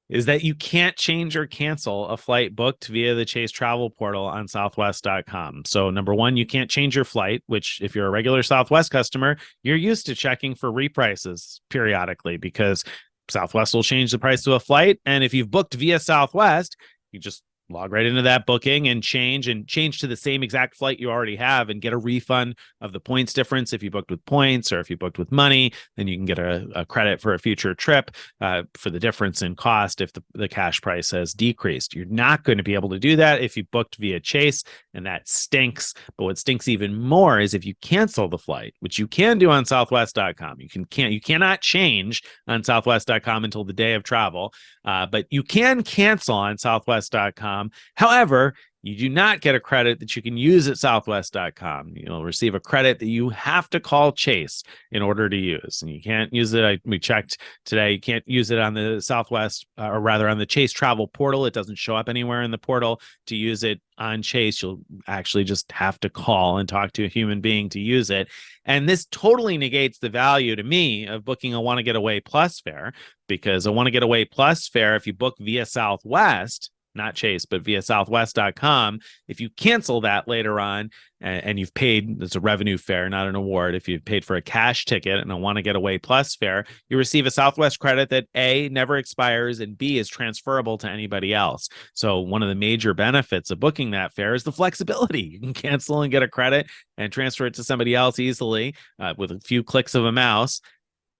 is that you can't change or cancel a flight booked via the Chase Travel portal on Southwest.com. So number one, you can't change your flight, which if you're a regular Southwest customer, you're used to checking for reprices periodically because Southwest will change the price of a flight. And if you've booked via Southwest, you just log right into that booking and change to the same exact flight you already have and get a refund of the points difference. If you booked with points or if you booked with money, then you can get a credit for a future trip for the difference in cost if the cash price has decreased. You're not going to be able to do that if you booked via Chase, and that stinks. But what stinks even more is if you cancel the flight, which you can do on Southwest.com. You cannot change on Southwest.com until the day of travel, but you can cancel on Southwest.com. However, you do not get a credit that you can use at Southwest.com. You'll receive a credit that you have to call Chase in order to use. And you can't use it. We checked today. You can't use it on the Southwest, or rather on the Chase Travel portal. It doesn't show up anywhere in the portal to use it on Chase. You'll actually just have to call and talk to a human being to use it. And this totally negates the value to me of booking a Want to Get Away Plus fare, because a Want to Get Away Plus fare, if you book via Southwest, not Chase, but via Southwest.com, if you cancel that later on and you've paid, it's a revenue fare, not an award. If you've paid for a cash ticket and a Want to Get Away Plus fare, you receive a Southwest credit that A, never expires, and B, is transferable to anybody else. So one of the major benefits of booking that fare is the flexibility. You can cancel and get a credit and transfer it to somebody else easily with a few clicks of a mouse.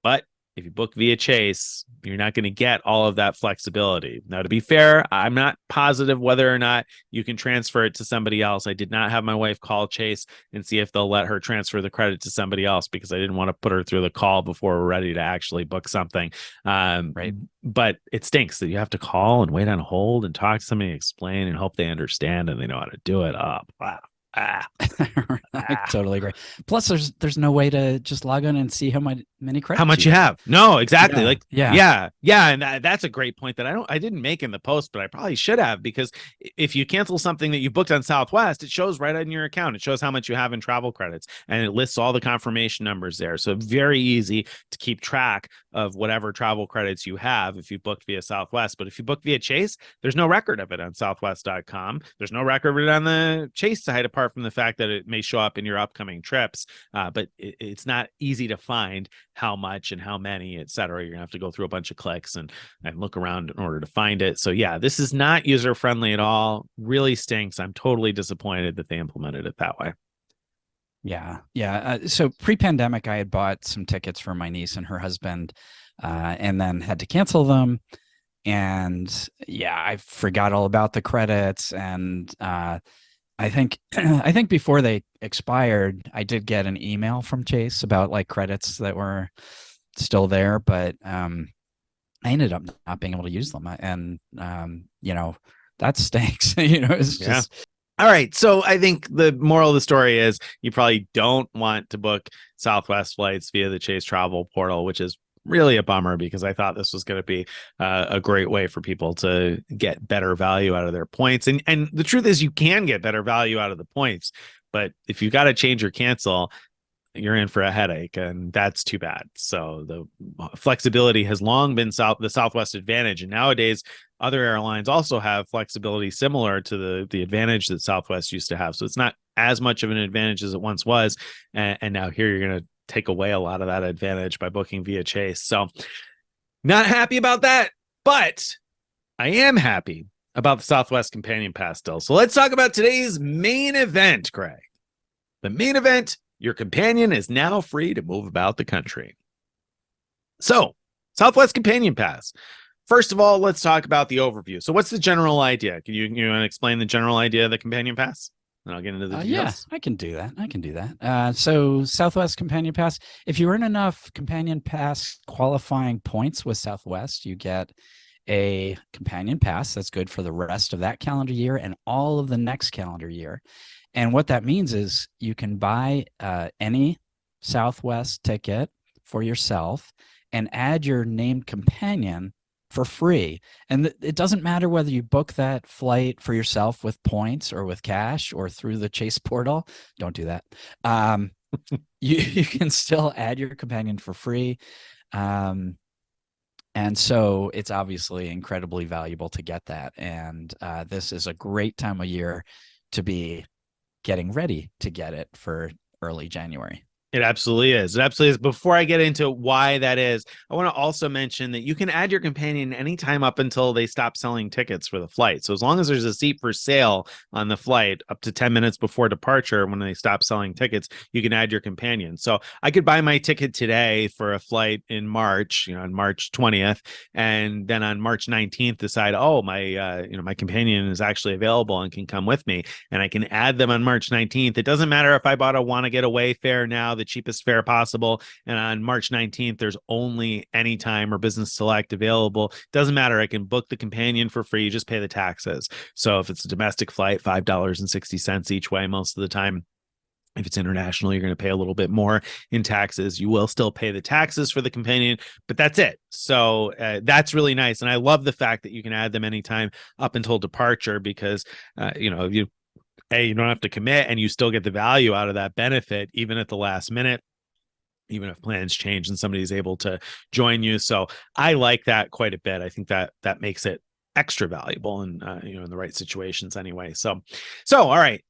But if you book via Chase, you're not going to get all of that flexibility. Now, to be fair, I'm not positive whether or not you can transfer it to somebody else. I did not have my wife call Chase and see if they'll let her transfer the credit to somebody else because I didn't want to put her through the call before we're ready to actually book something. Right. But it stinks that you have to call and wait on hold and talk to somebody, explain, and hope they understand and they know how to do it. Wow. I totally agree. Plus, there's no way to just log on and see how many credits you have. No, exactly. Yeah. And that's a great point that I didn't make in the post, but I probably should have, because if you cancel something that you booked on Southwest, it shows right on your account. It shows how much you have in travel credits, and it lists all the confirmation numbers there. So very easy to keep track of whatever travel credits you have if you booked via Southwest. But if you book via Chase, there's no record of it on Southwest.com. There's no record of it on the Chase site, apart from the fact that it may show up in your upcoming trips. But it's not easy to find how much and how many, et cetera. You're gonna have to go through a bunch of clicks and look around in order to find it. So yeah, this is not user friendly at all. Really stinks. I'm totally disappointed that they implemented it that way. Yeah. So pre-pandemic, I had bought some tickets for my niece and her husband, and then had to cancel them. And yeah, I forgot all about the credits. And I think before they expired, I did get an email from Chase about like credits that were still there, but I ended up not being able to use them. And that stinks. It's just All right. So I think the moral of the story is you probably don't want to book Southwest flights via the Chase Travel portal, which is really a bummer because I thought this was going to be a great way for people to get better value out of their points. And the truth is you can get better value out of the points, but if you got to change or cancel, you're in for a headache, and that's too bad. So the flexibility has long been the Southwest advantage, and nowadays other airlines also have flexibility similar to the advantage that Southwest used to have. So it's not as much of an advantage as it once was, and now here you're going to take away a lot of that advantage by booking via Chase. So not happy about that, but I am happy about the Southwest Companion Pass still. So let's talk about today's main event, Craig. The main event: your companion is now free to move about the country. So, Southwest Companion Pass. First of all, let's talk about the overview. So, what's the general idea? Can you want to explain the general idea of the Companion Pass? And I'll get into the details. Yeah, I can do that. So, Southwest Companion Pass. If you earn enough Companion Pass qualifying points with Southwest, you get a Companion Pass that's good for the rest of that calendar year and all of the next calendar year. And what that means is you can buy any Southwest ticket for yourself and add your named companion for free. And it doesn't matter whether you book that flight for yourself with points or with cash or through the Chase portal. Don't do that. You can still add your companion for free. And so it's obviously incredibly valuable to get that. And this is a great time of year to be getting ready to get it for early January. It absolutely is. It absolutely is. Before I get into why that is, I want to also mention that you can add your companion anytime up until they stop selling tickets for the flight. So as long as there's a seat for sale on the flight up to 10 minutes before departure, when they stop selling tickets, you can add your companion. So I could buy my ticket today for a flight in March, on March 20th, and then on March 19th decide, oh, my companion is actually available and can come with me, and I can add them on March 19th. It doesn't matter if I bought a want to get away fare now, the cheapest fare possible, and on March 19th there's only anytime or business select available. Doesn't matter. I can book the companion for free. You just pay the taxes. So if it's a domestic flight, $5.60 each way most of the time. If it's international, you're going to pay a little bit more in taxes. You will still pay the taxes for the companion, but that's it. So that's really nice. And I love the fact that you can add them anytime up until departure, because you don't have to commit and you still get the value out of that benefit, even at the last minute, even if plans change and somebody's able to join you. So I like that quite a bit. I think that makes it extra valuable and, in the right situations anyway. So all right,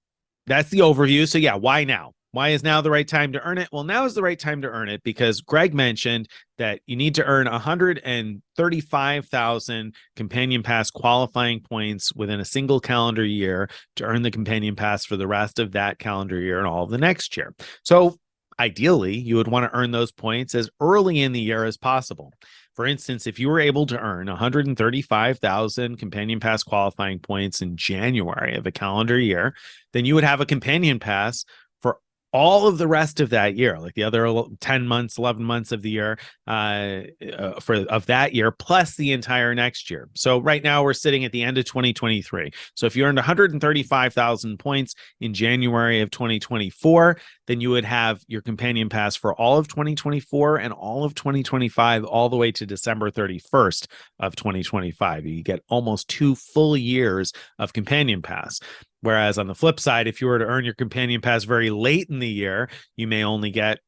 that's the overview. So yeah, why now? Why is now the right time to earn it? Well, now is the right time to earn it because Greg mentioned that you need to earn 135,000 Companion Pass qualifying points within a single calendar year to earn the Companion Pass for the rest of that calendar year and all of the next year. So ideally, you would want to earn those points as early in the year as possible. For instance, if you were able to earn 135,000 Companion Pass qualifying points in January of a calendar year, then you would have a Companion Pass for all of the rest of that year, like the other 10 months, 11 months of the year of that year, plus the entire next year. So right now we're sitting at the end of 2023. So if you earned 135,000 points in January of 2024, then you would have your Companion Pass for all of 2024 and all of 2025, all the way to December 31st of 2025. You get almost 2 full years of Companion Pass. Whereas on the flip side, if you were to earn your Companion Pass very late in the year, you may only get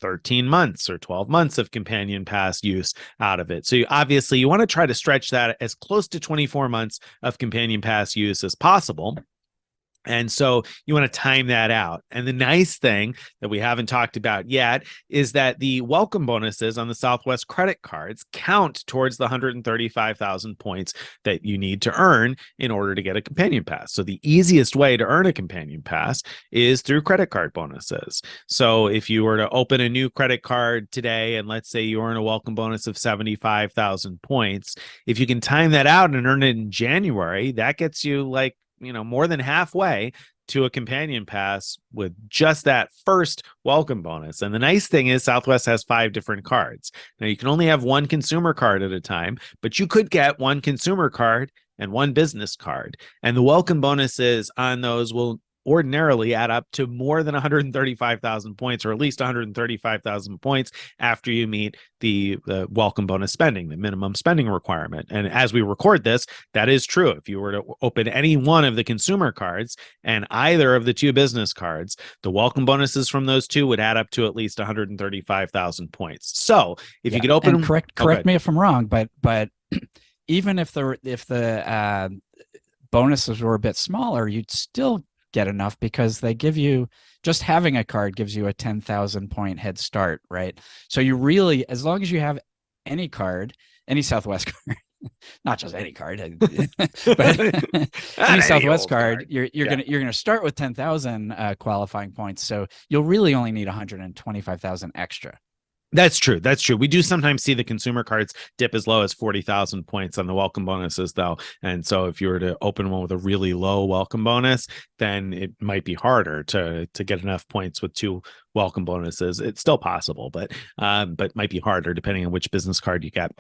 13 months or 12 months of Companion Pass use out of it. So you want to try to stretch that as close to 24 months of Companion Pass use as possible. And so you want to time that out. And the nice thing that we haven't talked about yet is that the welcome bonuses on the Southwest credit cards count towards the 135,000 points that you need to earn in order to get a Companion Pass. So the easiest way to earn a Companion Pass is through credit card bonuses. So if you were to open a new credit card today, and let's say you earn a welcome bonus of 75,000 points, if you can time that out and earn it in January, that gets you more than halfway to a Companion Pass with just that first welcome bonus. And the nice thing is Southwest has 5 different cards. Now you can only have one consumer card at a time, but you could get one consumer card and one business card. And the welcome bonuses on those will ordinarily add up to more than 135,000 points, or at least 135,000 points after you meet the welcome bonus spending, the minimum spending requirement. And as we record this, that is true. If you were to open any one of the consumer cards and either of the two business cards, the welcome bonuses from those two would add up to at least 135,000 points. So if you could open and correct me if I'm wrong, but even if the bonuses were a bit smaller, you'd still get enough, because they give you, just having a card gives you a 10,000 point head start, right? So you really, as long as you have any card, any Southwest card, not just any card, but any Southwest card, you're gonna start with 10,000 qualifying points. So you'll really only need 125,000 extra. That's true. That's true. We do sometimes see the consumer cards dip as low as 40,000 points on the welcome bonuses, though. And so if you were to open one with a really low welcome bonus, then it might be harder to get enough points with two welcome bonuses. It's still possible, but might be harder depending on which business card you get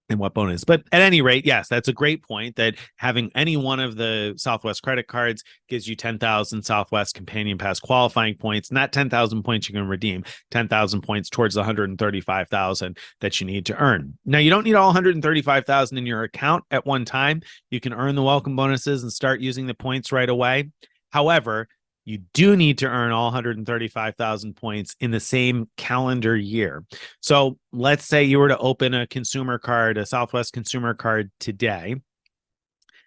and what bonus. But at any rate, yes, that's a great point, that having any one of the Southwest credit cards gives you 10,000 Southwest Companion Pass qualifying points. Not 10,000 points you can redeem, 10,000 points towards the 135,000 that you need to earn. Now, you don't need all 135,000 in your account at one time. You can earn the welcome bonuses and start using the points right away. However, you do need to earn all 135,000 points in the same calendar year. So let's say you were to open a consumer card, a Southwest consumer card today,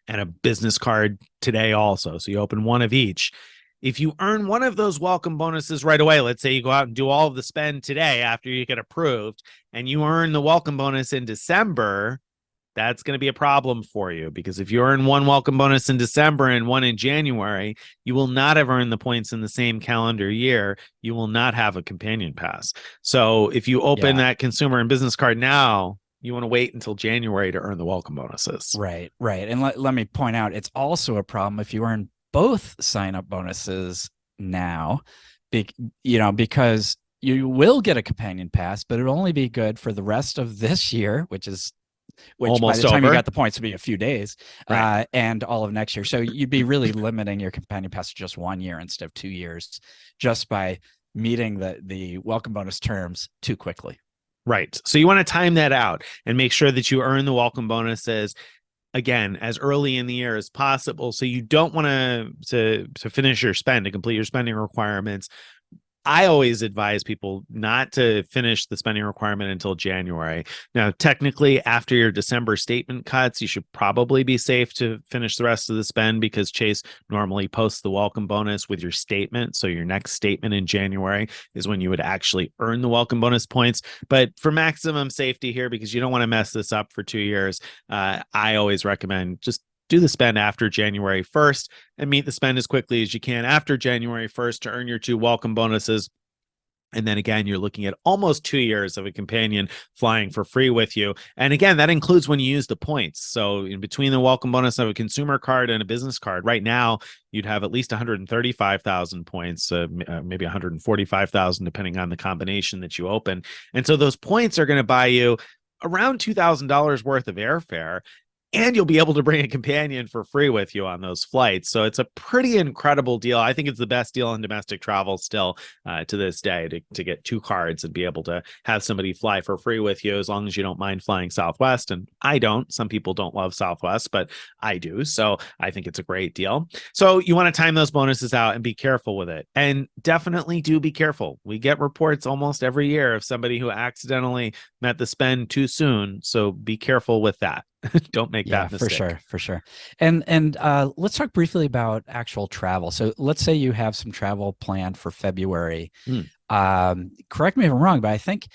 and a business card today also. So you open one of each. If you earn one of those welcome bonuses right away, let's say you go out and do all of the spend today after you get approved, and you earn the welcome bonus in December, that's going to be a problem for you, because if you earn one welcome bonus in December and one in January, you will not have earned the points in the same calendar year. You will not have a companion pass. So if you open that consumer and business card now, you want to wait until January to earn the welcome bonuses. Right. And let me point out, it's also a problem if you earn both sign-up bonuses now, because you will get a companion pass, but it'll only be good for the rest of this year, which almost by the time over. you got the points would be a few days, right. And all of next year. So you'd be really limiting your companion pass to just 1 year instead of 2 years, just by meeting the welcome bonus terms too quickly. Right. So you want to time that out and make sure that you earn the welcome bonuses, again, as early in the year as possible. So you don't want to finish your spend, to complete your spending requirements. I always advise people not to finish the spending requirement until January. Now, technically, after your December statement cuts, you should probably be safe to finish the rest of the spend, because Chase normally posts the welcome bonus with your statement. So your next statement in January is when you would actually earn the welcome bonus points. But for maximum safety here, because you don't want to mess this up for 2 years, I always recommend just do the spend after January 1st and meet the spend as quickly as you can after January 1st to earn your 2 welcome bonuses. And then again, you're looking at almost 2 years of a companion flying for free with you. And again, that includes when you use the points. So in between the welcome bonus of a consumer card and a business card, right now, you'd have at least 135,000 points, maybe 145,000, depending on the combination that you open. And so those points are going to buy you around $2,000 worth of airfare. And you'll be able to bring a companion for free with you on those flights. So it's a pretty incredible deal. I think it's the best deal in domestic travel still to this day, to get 2 cards and be able to have somebody fly for free with you, as long as you don't mind flying Southwest. And I don't. Some people don't love Southwest, but I do. So I think it's a great deal. So you want to time those bonuses out and be careful with it. And definitely do be careful. We get reports almost every year of somebody who accidentally met the spend too soon. So be careful with that. Don't make that mistake. For sure. And let's talk briefly about actual travel. So let's say you have some travel planned for February. Correct me if I'm wrong, but I think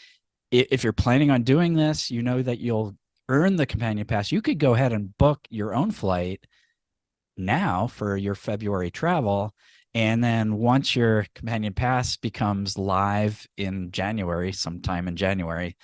if you're planning on doing this, you know that you'll earn the companion pass. You could go ahead and book your own flight now for your February travel. And then once your companion pass becomes live in January, sometime in January,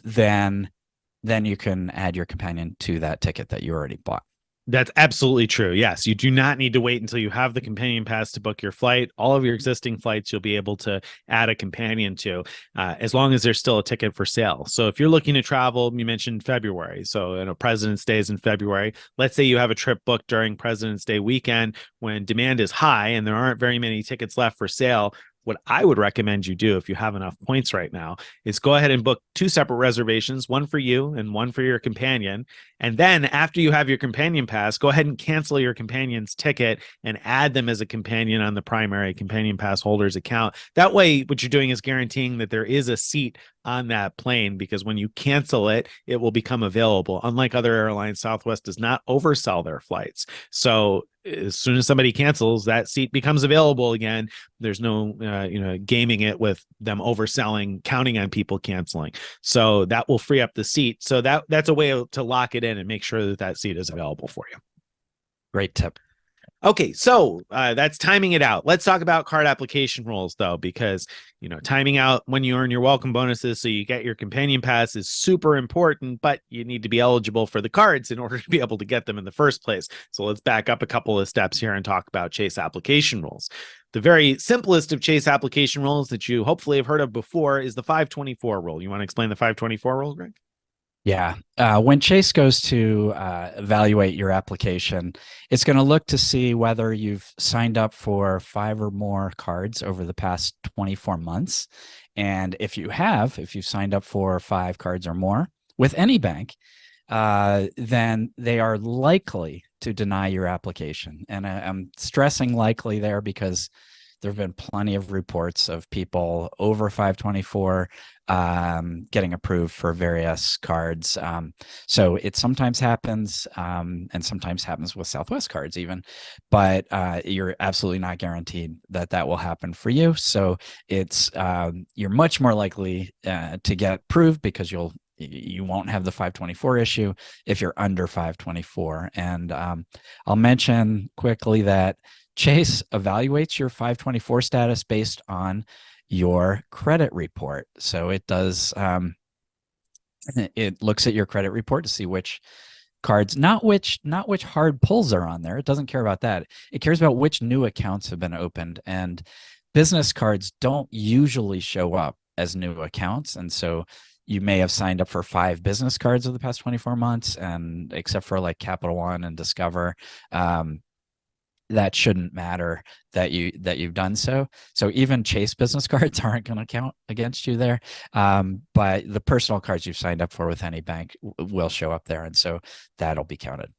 then you can add your companion to that ticket that you already bought. That's absolutely true. Yes, you do not need to wait until you have the companion pass to book your flight. All of your existing flights you'll be able to add a companion to, as long as there's still a ticket for sale. So if you're looking to travel, you mentioned February. So President's Day is in February. Let's say you have a trip booked during President's Day weekend when demand is high and there aren't very many tickets left for sale. What I would recommend you do if you have enough points right now is go ahead and book two separate reservations, one for you and one for your companion. And then after you have your companion pass, go ahead and cancel your companion's ticket and add them as a companion on the primary companion pass holder's account. That way, what you're doing is guaranteeing that there is a seat on that plane, because when you cancel it, it will become available. Unlike other airlines, Southwest does not oversell their flights. So as soon as somebody cancels, that seat becomes available again. There's no, gaming it with them overselling, counting on people canceling. So that will free up the seat. So that's a way to lock it in and make sure that that seat is available for you. Great tip. Okay, so that's timing it out. Let's talk about card application rules, though, because timing out when you earn your welcome bonuses so you get your companion pass is super important, but you need to be eligible for the cards in order to be able to get them in the first place. So let's back up a couple of steps here and talk about Chase application rules. The very simplest of Chase application rules that you hopefully have heard of before is the 524 rule. You want to explain the 524 rule, Greg? Yeah. When Chase goes to evaluate your application, it's going to look to see whether you've signed up for 5 or more cards over the past 24 months. And if you've signed up for 5 cards or more with any bank, then they are likely to deny your application. And I'm stressing likely there because there have been plenty of reports of people over 524 getting approved for various cards. So it sometimes happens, and sometimes happens with Southwest cards even, but you're absolutely not guaranteed that that will happen for you. So it's you're much more likely to get approved because you won't have the 524 issue if you're under 524. And I'll mention quickly that Chase evaluates your 524 status based on your credit report. So it does, it looks at your credit report to see which cards, not which hard pulls are on there. It doesn't care about that. It cares about which new accounts have been opened. And business cards don't usually show up as new accounts. And so you may have signed up for 5 business cards over the past 24 months, and except for like Capital One and Discover, that shouldn't matter that you've done so. So even Chase business cards aren't going to count against you there. But the personal cards you've signed up for with any bank will show up there. And so that'll be counted.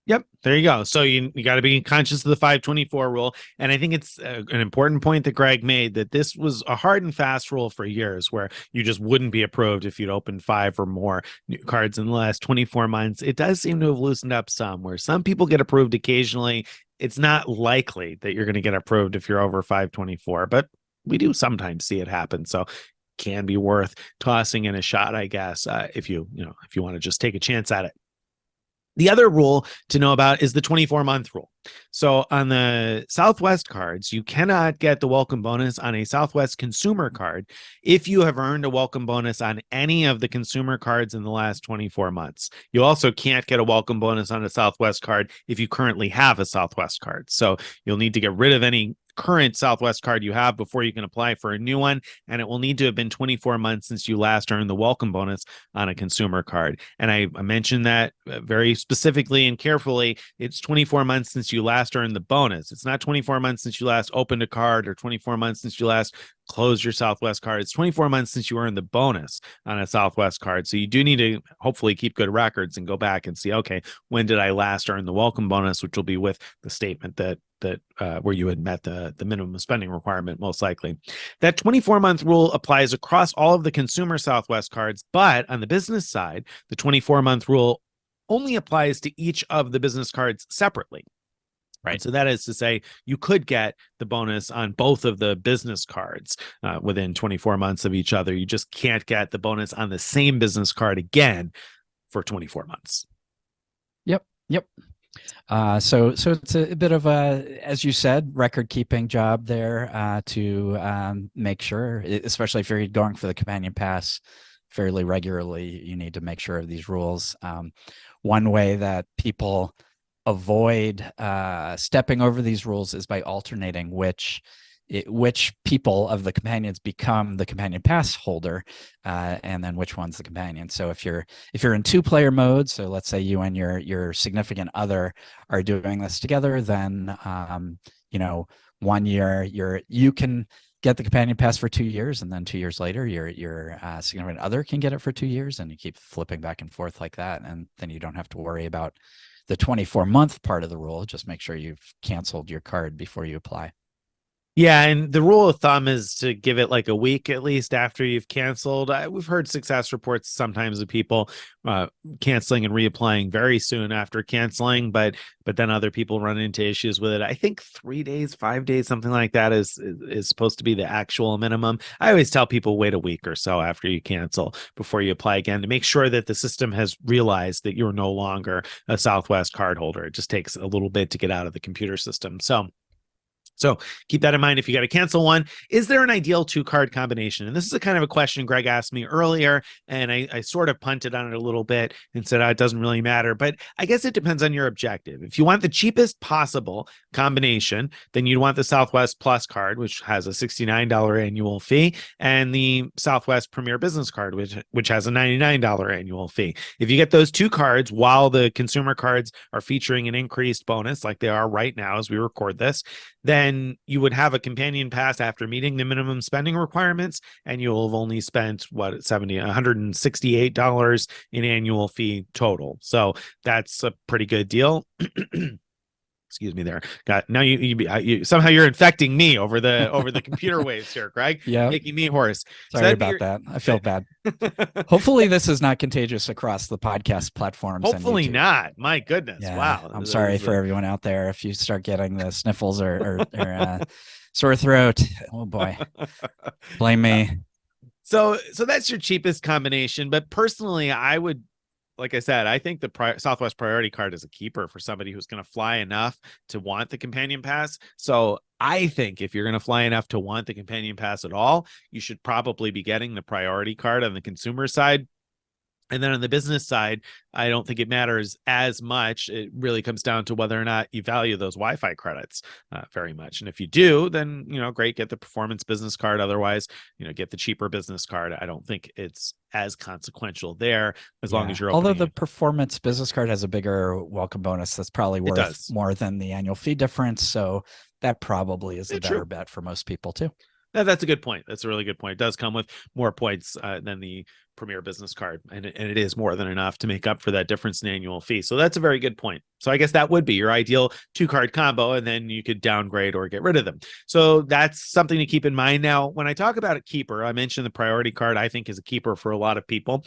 Yep, there you go. So you got to be conscious of the 524 rule. And I think it's an important point that Greg made, that this was a hard and fast rule for years where you just wouldn't be approved if you'd opened 5 or more new cards in the last 24 months. It does seem to have loosened up some, where some people get approved occasionally. It's not likely that you're going to get approved if you're over 524, but we do sometimes see it happen. So can be worth tossing in a shot, I guess, if you want to just take a chance at it. The other rule to know about is the 24-month rule. So on the Southwest cards, you cannot get the welcome bonus on a Southwest consumer card if you have earned a welcome bonus on any of the consumer cards in the last 24 months. You also can't get a welcome bonus on a Southwest card if you currently have a Southwest card. So you'll need to get rid of any current Southwest card you have before you can apply for a new one, and it will need to have been 24 months since you last earned the welcome bonus on a consumer card. And I mentioned that very specifically and carefully. It's 24 months since you last earned the bonus. It's not 24 months since you last opened a card, or 24 months since you last closed your Southwest card. It's 24 months since you earned the bonus on a Southwest card. So you do need to hopefully keep good records and go back and see, okay, when did I last earn the welcome bonus, which will be with the statement that where you had met the minimum spending requirement, most likely. That 24-month rule applies across all of the consumer Southwest cards, but on the business side, the 24-month rule only applies to each of the business cards separately. Right. So that is to say, you could get the bonus on both of the business cards within 24 months of each other. You just can't get the bonus on the same business card again for 24 months. Yep. So it's a bit of a, as you said, record keeping job there to make sure, especially if you're going for the companion pass fairly regularly, you need to make sure of these rules. One way that people avoid stepping over these rules is by alternating which people of the companions become the companion pass holder, and then which one's the companion. So if you're in two-player mode, so let's say you and your significant other are doing this together, then 1 year you can get the companion pass for 2 years, and then 2 years later your significant other can get it for 2 years, and you keep flipping back and forth like that, and then you don't have to worry about the 24-month part of the rule. Just make sure you've canceled your card before you apply. Yeah, and the rule of thumb is to give it like a week at least after you've canceled. We've heard success reports sometimes of people canceling and reapplying very soon after canceling, but then other people run into issues with it. I think 3 days, 5 days, something like that is supposed to be the actual minimum. I always tell people wait a week or so after you cancel before you apply again to make sure that the system has realized that you're no longer a Southwest cardholder. It just takes a little bit to get out of the computer system. So keep that in mind if you got to cancel one. Is there an ideal two-card combination? And this is a kind of a question Greg asked me earlier, and I sort of punted on it a little bit and said, it doesn't really matter. But I guess it depends on your objective. If you want the cheapest possible combination, then you'd want the Southwest Plus card, which has a $69 annual fee, and the Southwest Premier Business card, which has a $99 annual fee. If you get those two cards while the consumer cards are featuring an increased bonus, like they are right now as we record this, then you would have a companion pass after meeting the minimum spending requirements, and you'll have only spent $168 in annual fee total. So that's a pretty good deal. Excuse me there. Now you somehow you're infecting me over the computer waves here, Greg. Yeah, making me hoarse. Sorry about that. I feel bad. Hopefully this is not contagious across the podcast platforms. Hopefully not. My goodness. Yeah, wow. I'm sorry for everyone out there if you start getting the sniffles or sore throat. Oh boy. Blame me. So that's your cheapest combination. But personally, I would, like I said, I think the Southwest Priority Card is a keeper for somebody who's going to fly enough to want the companion pass. So I think if you're going to fly enough to want the companion pass at all, you should probably be getting the Priority Card on the consumer side. And then on the business side, I don't think it matters as much. It really comes down to whether or not you value those Wi-Fi credits very much. And if you do, then, great, get the performance business card. Otherwise, get the cheaper business card. I don't think it's as consequential there as long as you're opening. Although the performance business card has a bigger welcome bonus, that's probably worth more than the annual fee difference. So that probably is a better bet for most people too. That's a good point. That's a really good point. It does come with more points than the Premier Business Card, and it is more than enough to make up for that difference in annual fee. So that's a very good point. So I guess that would be your ideal two-card combo, and then you could downgrade or get rid of them. So that's something to keep in mind. Now, when I talk about a keeper, I mentioned the Priority Card, I think, is a keeper for a lot of people.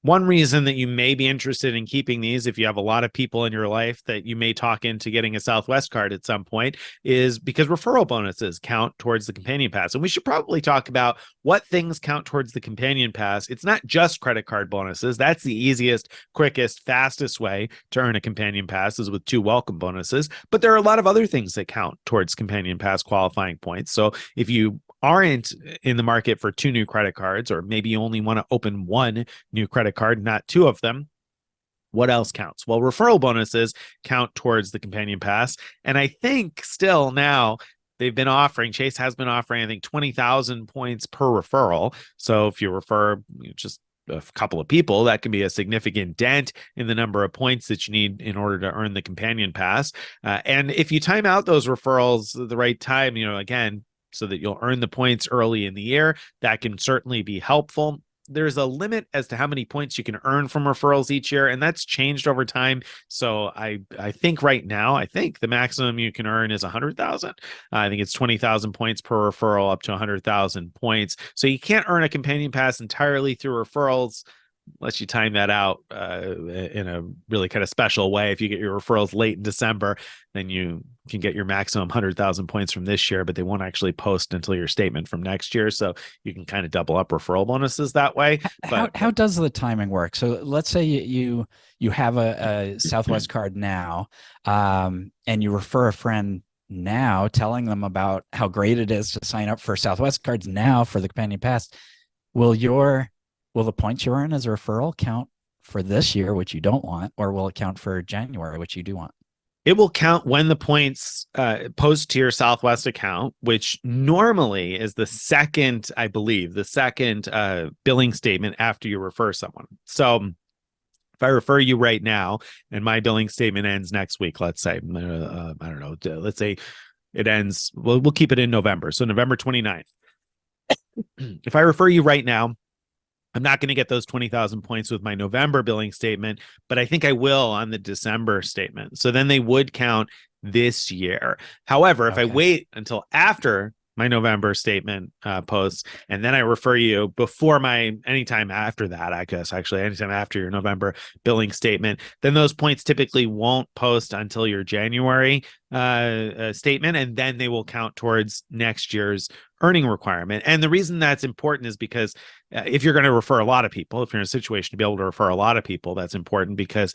One reason that you may be interested in keeping these, if you have a lot of people in your life that you may talk into getting a Southwest card at some point, is because referral bonuses count towards the companion pass. And we should probably talk about what things count towards the companion pass. It's not just credit card bonuses. That's the easiest, quickest, fastest way to earn a companion pass is with 2 welcome bonuses. But there are a lot of other things that count towards companion pass qualifying points. So if you aren't in the market for 2 new credit cards, or maybe you only want to open 1 new credit card, not 2 of them, what else counts? Well, referral bonuses count towards the companion pass. And I think still now Chase has been offering, I think, 20,000 points per referral. So if you refer just a couple of people, that can be a significant dent in the number of points that you need in order to earn the companion pass. And if you time out those referrals at the right time, again, so that you'll earn the points early in the year, that can certainly be helpful. There's a limit as to how many points you can earn from referrals each year, and that's changed over time. So I think right now, the maximum you can earn is 100,000. I think it's 20,000 points per referral up to 100,000 points. So you can't earn a companion pass entirely through referrals unless you time that out in a really kind of special way. If you get your referrals late in December, then you can get your maximum 100,000 points from this year, but they won't actually post until your statement from next year. So you can kind of double up referral bonuses that way. How does the timing work? So let's say you have a Southwest card now, and you refer a friend now, telling them about how great it is to sign up for Southwest cards now for the companion pass. Will the points you earn as a referral count for this year, which you don't want, or will it count for January, which you do want? It will count when the points post to your Southwest account, which normally is the second, I believe, the second billing statement after you refer someone. So if I refer you right now and my billing statement ends next week, let's say, I don't know, let's say it ends, we'll keep it in November. So November 29th. If I refer you right now, I'm not going to get those 20,000 points with my November billing statement, but I think I will on the December statement. So then they would count this year. However, if I wait until after my November statement posts, and then I refer you before anytime after that, I guess, actually, anytime after your November billing statement, then those points typically won't post until your January statement, and then they will count towards next year's earning requirement. And the reason that's important is because if you're going to refer a lot of people, if you're in a situation to be able to refer a lot of people, that's important because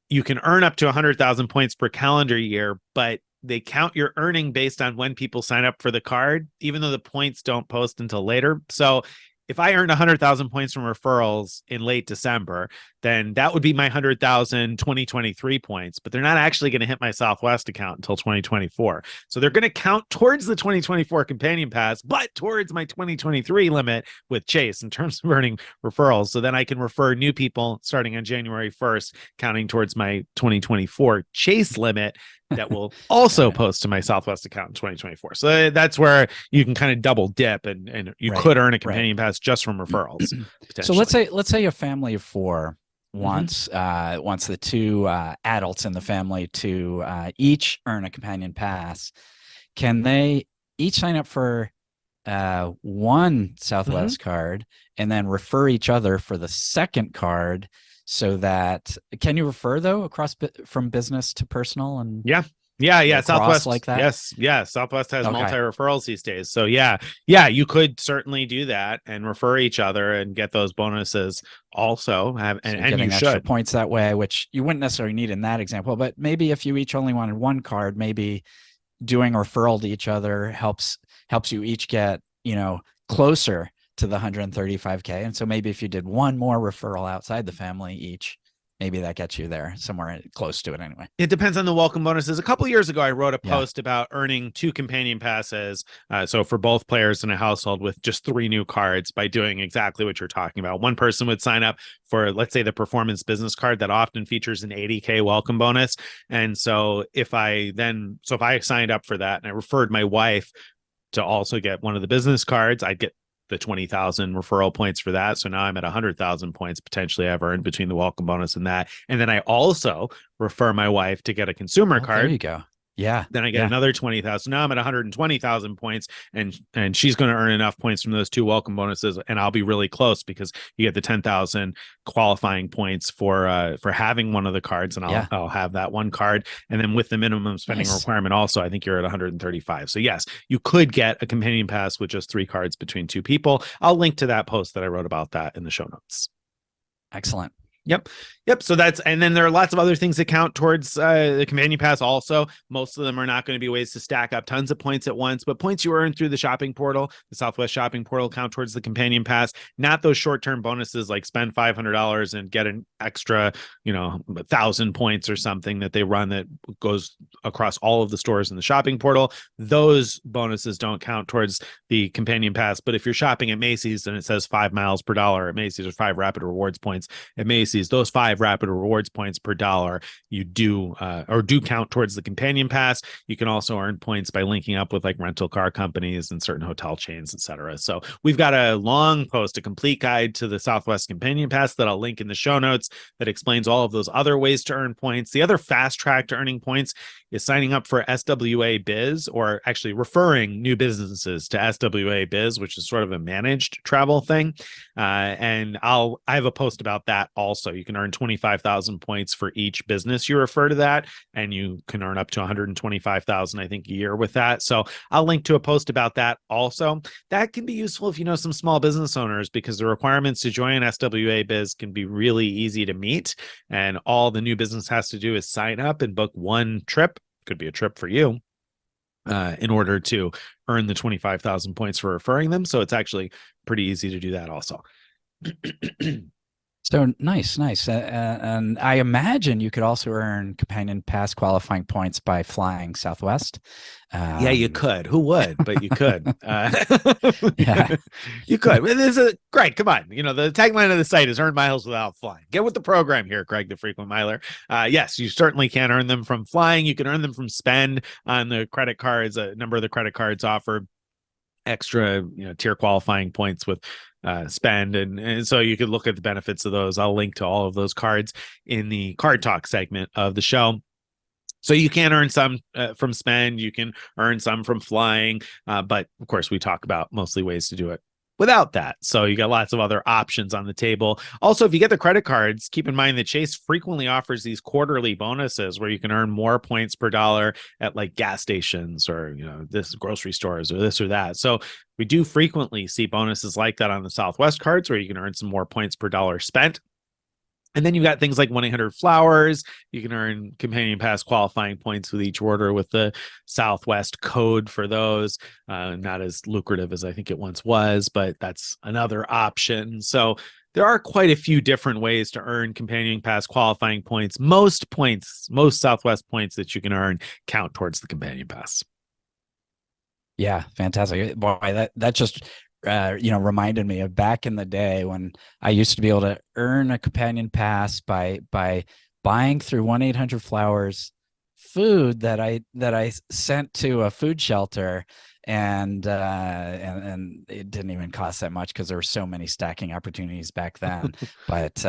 you can earn up to 100,000 points per calendar year, but they count your earning based on when people sign up for the card, even though the points don't post until later. So if I earned 100,000 points from referrals in late December, then that would be my 100,000 2023 points, but they're not actually going to hit my Southwest account until 2024. So they're going to count towards the 2024 Companion Pass, but towards my 2023 limit with Chase in terms of earning referrals. So then I can refer new people starting on January 1st, counting towards my 2024 Chase limit that will also post to my Southwest account in 2024. So that's where you can kind of double dip and you could earn a Companion Pass just from referrals. So let's say a family of four wants the two adults in the family to each earn a Companion Pass. Can they each sign up for one Southwest card and then refer each other for the second card? So that can you refer though across from business to personal and Southwest like that? Yes, Southwest has multi referrals these days. So yeah, you could certainly do that and refer each other and get those bonuses also. And you extra should points that way, which you wouldn't necessarily need in that example. But maybe if you each only wanted one card, maybe doing a referral to each other helps you each get closer to the 135K. And so maybe if you did one more referral outside the family each, maybe that gets you there somewhere close to it anyway. It depends on the welcome bonuses. A couple of years ago, I wrote a post about earning 2 Companion Passes. So for both players in a household with just 3 new cards by doing exactly what you're talking about. One person would sign up for, let's say, the performance business card that often features an 80K welcome bonus. And so if I signed up for that and I referred my wife to also get one of the business cards, I'd get the 20,000 referral points for that. So now I'm at 100,000 points potentially I've earned between the welcome bonus and that. And then I also refer my wife to get a consumer card. There you go. Yeah. Then I get another 20,000. Now I'm at 120,000 points, and she's going to earn enough points from those 2 welcome bonuses, and I'll be really close because you get the 10,000 qualifying points for having one of the cards, and I'll have that one card. And then with the minimum spending requirement, also I think you're at 135. So yes, you could get a Companion Pass with just 3 cards between 2 people. I'll link to that post that I wrote about that in the show notes. Excellent. Yep. So and then there are lots of other things that count towards the Companion Pass also. Most of them are not going to be ways to stack up tons of points at once, but points you earn through the shopping portal, the Southwest shopping portal, count towards the Companion Pass, not those short-term bonuses like spend $500 and get an extra, 1,000 points or something that they run that goes across all of the stores in the shopping portal. Those bonuses don't count towards the Companion Pass, but if you're shopping at Macy's and it says 5 miles per dollar at Macy's or 5 rapid rewards points at Macy's, those 5 rapid rewards points per dollar you do count towards the Companion Pass. You can also earn points by linking up with like rental car companies and certain hotel chains, etc. So we've got a long post, a complete guide to the Southwest Companion Pass that I'll link in the show notes that explains all of those other ways to earn points. The other fast track to earning points is signing up for SWA Biz, or actually referring new businesses to SWA Biz, which is sort of a managed travel thing. And I have a post about that also. You can earn 25,000 points for each business you refer to that, and you can earn up to 125,000, I think, a year with that. So I'll link to a post about that also. That can be useful if you know some small business owners, because the requirements to join SWA Biz can be really easy to meet, and all the new business has to do is sign up and book one trip. Could be a trip for you, in order to earn the 25,000 points for referring them. So it's actually pretty easy to do that also. So nice, nice. And I imagine you could also earn companion pass qualifying points by flying Southwest. Yeah, you Um, could. Who would? But you could. yeah, You could. This is Greg. Come on. The tagline of the site is "Earn miles without flying." Get with the program here, Greg, the frequent miler. Yes, you certainly can earn them from flying. You can earn them from spend on the credit cards. A number of the credit cards offer extra, tier qualifying points with spend, and so you could look at the benefits of those. I'll link to all of those cards in the card talk segment of the show. So you can earn some from spend, you can earn some from flying, but of course we talk about mostly ways to do it without that. So you got lots of other options on the table. Also, if you get the credit cards, keep in mind that Chase frequently offers these quarterly bonuses where you can earn more points per dollar at like gas stations or this grocery stores or this or that. So we do frequently see bonuses like that on the Southwest cards where you can earn some more points per dollar spent. And then you've got things like 1-800-Flowers. You can earn companion pass qualifying points with each order with the Southwest code for those. Not as lucrative as I think it once was, but that's another option. So there are quite a few different ways to earn companion pass qualifying points. Most Southwest points that you can earn count towards the companion pass. yeah, fantastic. Boy, that just reminded me of back in the day when I used to be able to earn a companion pass by buying through 1-800-Flowers food that I sent to a food shelter, and it didn't even cost that much because there were so many stacking opportunities back then. But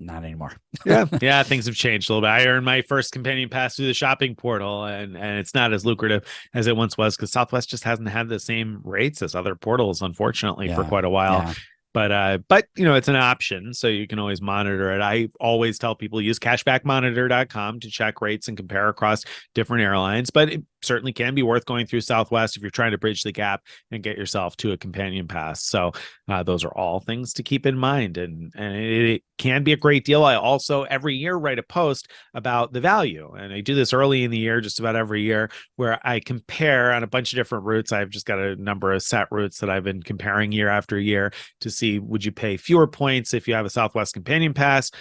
not anymore. Yeah, things have changed a little bit. I earned my first companion pass through the shopping portal, and it's not as lucrative as it once was because Southwest just hasn't had the same rates as other portals, unfortunately, for Yeah, quite a while. yeah. But it's an option, so you can always monitor it. I always tell people use cashbackmonitor.com to check rates and compare across different airlines, but it certainly can be worth going through Southwest if you're trying to bridge the gap and get yourself to a companion pass. So those are all things to keep in mind, and it can be a great deal. I also every year write a post about the value, and I do this early in the year, just about every year, where I compare on a bunch of different routes. I've just got a number of set routes that I've been comparing year after year to see would you pay fewer points if you have a Southwest Companion Pass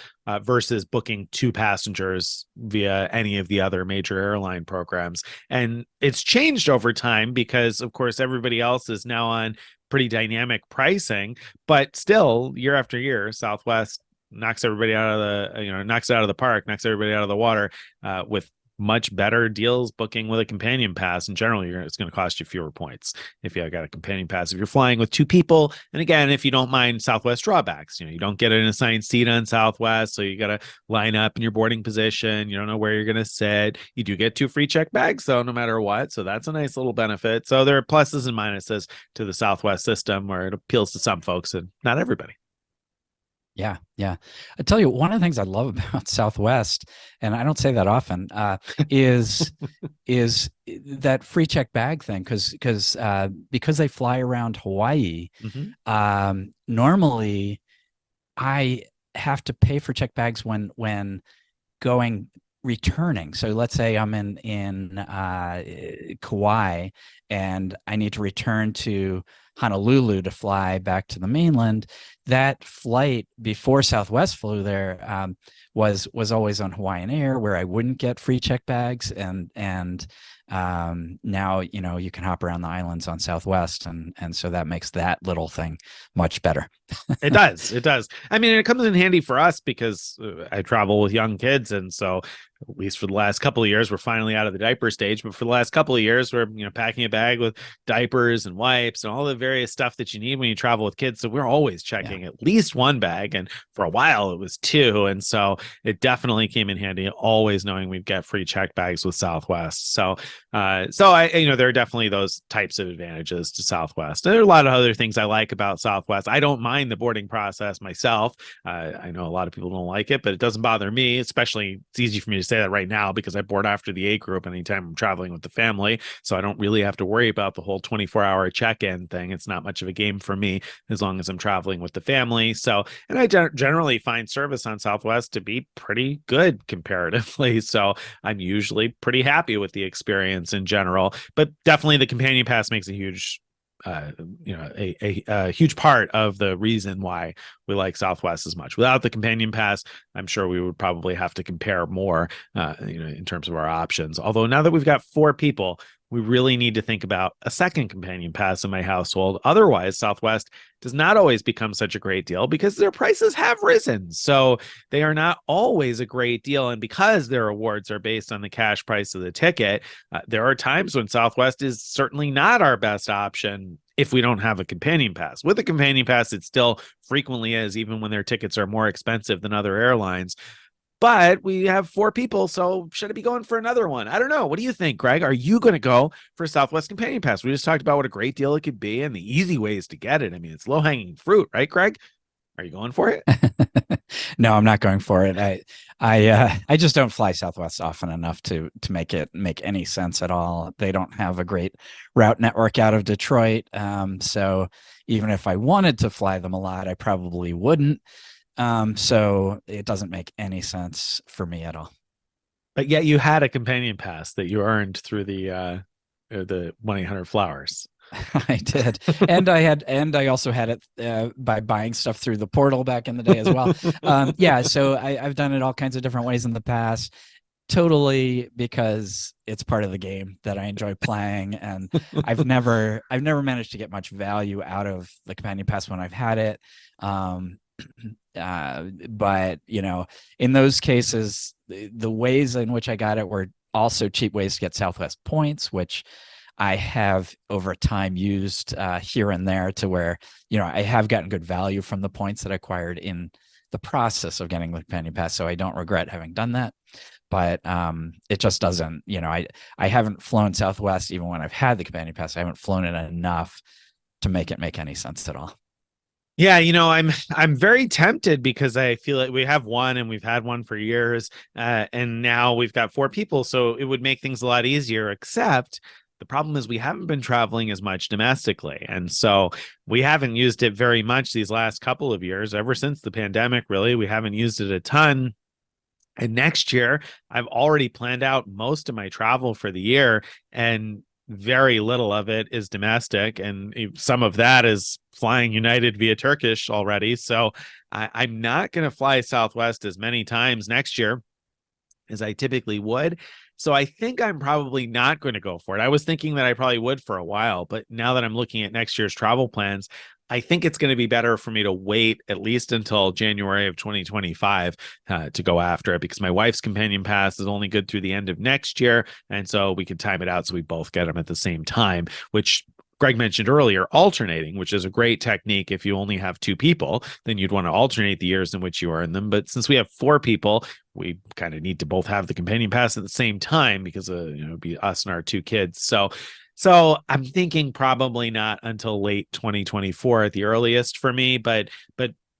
versus booking two passengers via any of the other major airline programs. And it's changed over time because, of course, everybody else is now on pretty dynamic pricing, but still, year after year, Southwest knocks everybody out of knocks it out of the park, knocks everybody out of the water with much better deals booking with a companion pass. And generally, it's going to cost you fewer points if you got a companion pass. If you're flying with two people, and again, if you don't mind Southwest drawbacks, you don't get an assigned seat on Southwest, so you got to line up in your boarding position. You don't know where you're going to sit. You do get two free check bags, though, no matter what. So that's a nice little benefit. So there are pluses and minuses to the Southwest system, where it appeals to some folks and not everybody. Yeah, yeah. I tell you, one of the things I love about Southwest, and I don't say that often, is is that free check bag thing because they fly around Hawaii. Mm-hmm. Normally, I have to pay for check bags when going returning. So let's say I'm in Kauai and I need to return to Honolulu to fly back to the mainland. That flight before Southwest flew there was always on Hawaiian Air, where I wouldn't get free check bags, and now you can hop around the islands on Southwest, and so that makes that little thing much better. It does. It does. I mean, it comes in handy for us because I travel with young kids. And so, at least for the last couple of years, we're finally out of the diaper stage. But for the last couple of years, we're, packing a bag with diapers and wipes and all the various stuff that you need when you travel with kids. So we're always checking at least one bag. And for a while, it was two. And so it definitely came in handy, always knowing we'd get free check bags with Southwest. So there are definitely those types of advantages to Southwest. And there are a lot of other things I like about Southwest. I don't mind the boarding process myself. I know a lot of people don't like it, but it doesn't bother me. Especially, it's easy for me to say that right now because I board after the A group anytime I'm traveling with the family. So I don't really have to worry about the whole 24-hour check-in thing. It's not much of a game for me as long as I'm traveling with the family. So, and I generally find service on Southwest to be pretty good comparatively. So I'm usually pretty happy with the experience in general, but definitely the companion pass makes a huge a huge part of the reason why we like Southwest as much. Without the companion pass, I'm sure we would probably have to compare more, in terms of our options. Although now that we've got 4 people, we really need to think about a second companion pass in my household. Otherwise, Southwest does not always become such a great deal because their prices have risen. So they are not always a great deal. And because their awards are based on the cash price of the ticket, there are times when Southwest is certainly not our best option if we don't have a companion pass. With a companion pass, it still frequently is, even when their tickets are more expensive than other airlines. But we have 4 people, so should I be going for another one? I don't know. What do you think, Greg? Are you going to go for Southwest Companion Pass? We just talked about what a great deal it could be and the easy ways to get it. I mean, it's low-hanging fruit, right, Greg? Are you going for it? No, I'm not going for it. I just don't fly Southwest often enough to make it make any sense at all. They don't have a great route network out of Detroit. So even if I wanted to fly them a lot, I probably wouldn't. So it doesn't make any sense for me at all. But yet you had a companion pass that you earned through the 1-800-Flowers. I did, and I also had it by buying stuff through the portal back in the day as well. Yeah, so I've done it all kinds of different ways in the past, totally because it's part of the game that I enjoy playing, and I've never managed to get much value out of the companion pass when I've had it. But in those cases, the ways in which I got it were also cheap ways to get Southwest points, which I have over time used here and there to where, I have gotten good value from the points that I acquired in the process of getting the companion pass. So I don't regret having done that. But it just doesn't, I haven't flown Southwest even when I've had the companion pass. I haven't flown it enough to make it make any sense at all. Yeah, I'm very tempted because I feel like we have one and we've had one for years, and now we've got 4 people, so it would make things a lot easier. Except the problem is we haven't been traveling as much domestically, and so we haven't used it very much these last couple of years. Ever since the pandemic, really, we haven't used it a ton. And next year, I've already planned out most of my travel for the year, and very little of it is domestic, and some of that is flying United via Turkish already. So I'm not going to fly Southwest as many times next year as I typically would. So I think I'm probably not going to go for it. I was thinking that I probably would for a while, but now that I'm looking at next year's travel plans, I think it's going to be better for me to wait at least until January of 2025 to go after it, because my wife's companion pass is only good through the end of next year. And so we could time it out so we both get them at the same time, which Greg mentioned earlier, alternating, which is a great technique. If you only have 2 people, then you'd want to alternate the years in which you earn them. But since we have 4 people, we kind of need to both have the companion pass at the same time because it'd be us and our 2 kids. So I'm thinking probably not until late 2024 at the earliest for me, but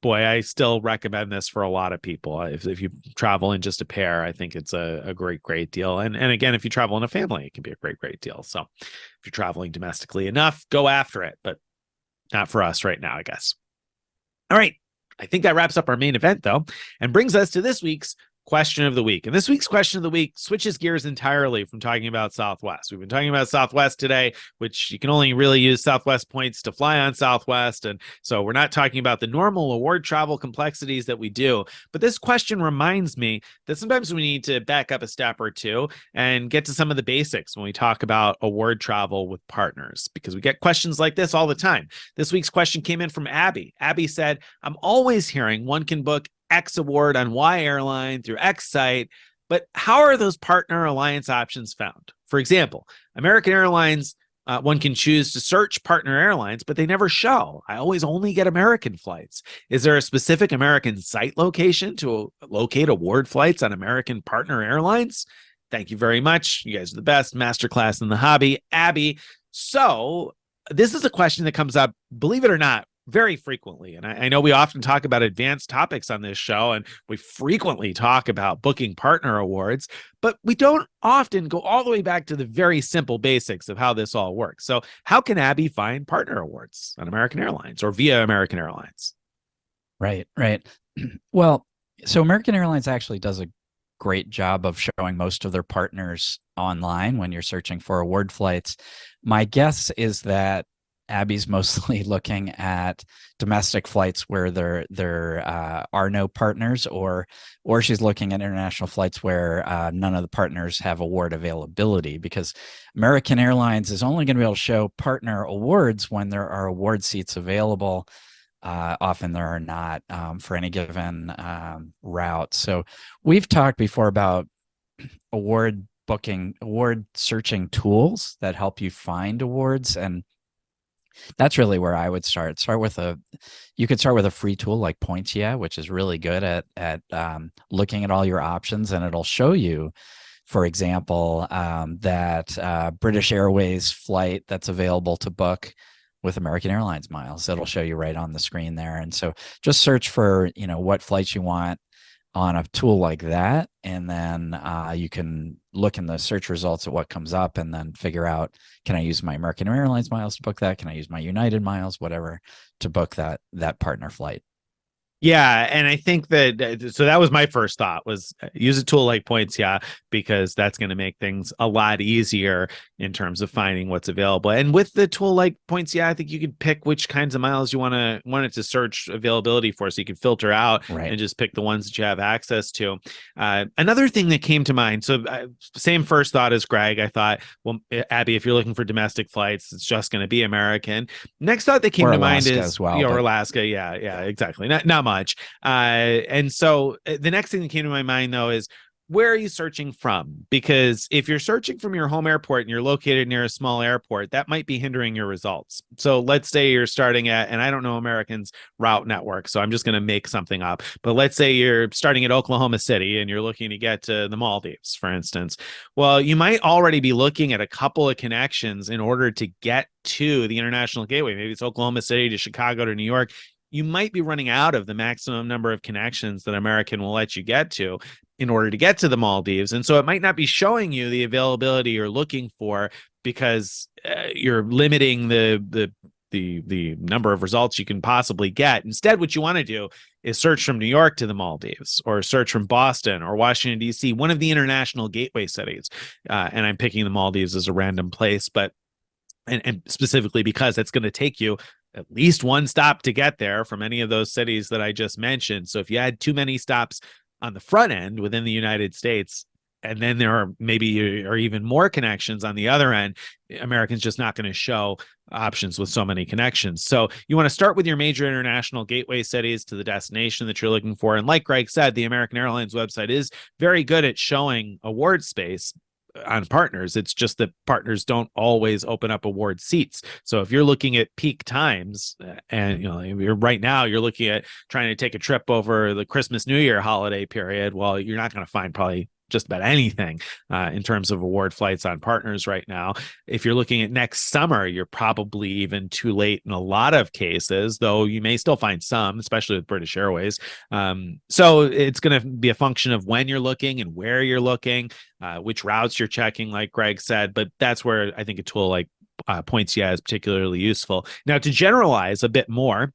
boy, I still recommend this for a lot of people. If you travel in just a pair, I think it's a great deal. And again, if you travel in a family, it can be a great deal. So if you're traveling domestically enough, go after it, but not for us right now, I guess. All right. I think that wraps up our main event, though, and brings us to this week's question of the week. And this week's question of the week switches gears entirely from talking about Southwest. We've been talking about Southwest today, which you can only really use Southwest points to fly on Southwest. And so we're not talking about the normal award travel complexities that we do. But this question reminds me that sometimes we need to back up a step or two and get to some of the basics when we talk about award travel with partners, because we get questions like this all the time. This week's question came in from Abby. Abby said, I'm always hearing one can book X award on Y airline through X site, but how are those partner alliance options found? For example, American Airlines, one can choose to search partner airlines, but they never show. I always only get American flights. Is there a specific American site location to locate award flights on American partner airlines? Thank you very much. You guys are the best. Masterclass in the hobby, Abby. So this is a question that comes up, believe it or not, very frequently. And I know we often talk about advanced topics on this show, and we frequently talk about booking partner awards, but we don't often go all the way back to the very simple basics of how this all works. So how can Abby find partner awards on American Airlines or via American Airlines? Right. Well, so American Airlines actually does a great job of showing most of their partners online when you're searching for award flights. My guess is that Abby's mostly looking at domestic flights where there are no partners, or she's looking at international flights where none of the partners have award availability, because American Airlines is only going to be able to show partner awards when there are award seats available. Often there are not for any given route. So we've talked before about award booking, award searching tools that help you find awards, and that's really where I would start. You could start with a free tool like Points, which is really good at looking at all your options, and it'll show you, for example, that British Airways flight that's available to book with American Airlines miles. It'll show you right on the screen there. And so just search for, what flights you want on a tool like that, and then you can look in the search results at what comes up, and then figure out, can I use my American Airlines miles to book that? Can I use my United miles, whatever, to book that partner flight? Yeah, and I think that so that was my first thought, was use a tool like Points, because that's going to make things a lot easier in terms of finding what's available. And with the tool like Points, I think you could pick which kinds of miles you want it to search availability for, so you can filter out and just pick the ones that you have access to. Another thing that came to mind, so same first thought as Greg. I thought, well, Abby, if you're looking for domestic flights, it's just going to be American. Next thought that came to mind is as well, or Alaska. Yeah, exactly. Not much. And so the next thing that came to my mind, though, is, where are you searching from? Because if you're searching from your home airport and you're located near a small airport, that might be hindering your results. So let's say you're starting at, and I don't know American's route network, so I'm just going to make something up, but let's say you're starting at Oklahoma City and you're looking to get to the Maldives, for instance. Well, you might already be looking at a couple of connections in order to get to the international gateway. Maybe it's Oklahoma City to Chicago to New York. You might be running out of the maximum number of connections that American will let you get to in order to get to the Maldives. And so it might not be showing you the availability you're looking for, because you're limiting the number of results you can possibly get. Instead, what you want to do is search from New York to the Maldives, or search from Boston or Washington, D.C., one of the international gateway cities. And I'm picking the Maldives as a random place, but and specifically because it's going to take you at least one stop to get there from any of those cities that I just mentioned. So if you had too many stops on the front end within the United States, and then there are maybe or even more connections on the other end, American's just not going to show options with so many connections. So you want to start with your major international gateway cities to the destination that you're looking for. And like Greg said, the American Airlines website is very good at showing award space on partners. It's just that partners don't always open up award seats. So if you're looking at peak times, and you're looking at trying to take a trip over the Christmas New Year holiday period, well, you're not going to find probably just about anything in terms of award flights on partners right now. If you're looking at next summer, you're probably even too late in a lot of cases, though you may still find some, especially with British Airways. So it's going to be a function of when you're looking and where you're looking, which routes you're checking, like Greg said. But that's where I think a tool like Points is particularly useful. Now, to generalize a bit more,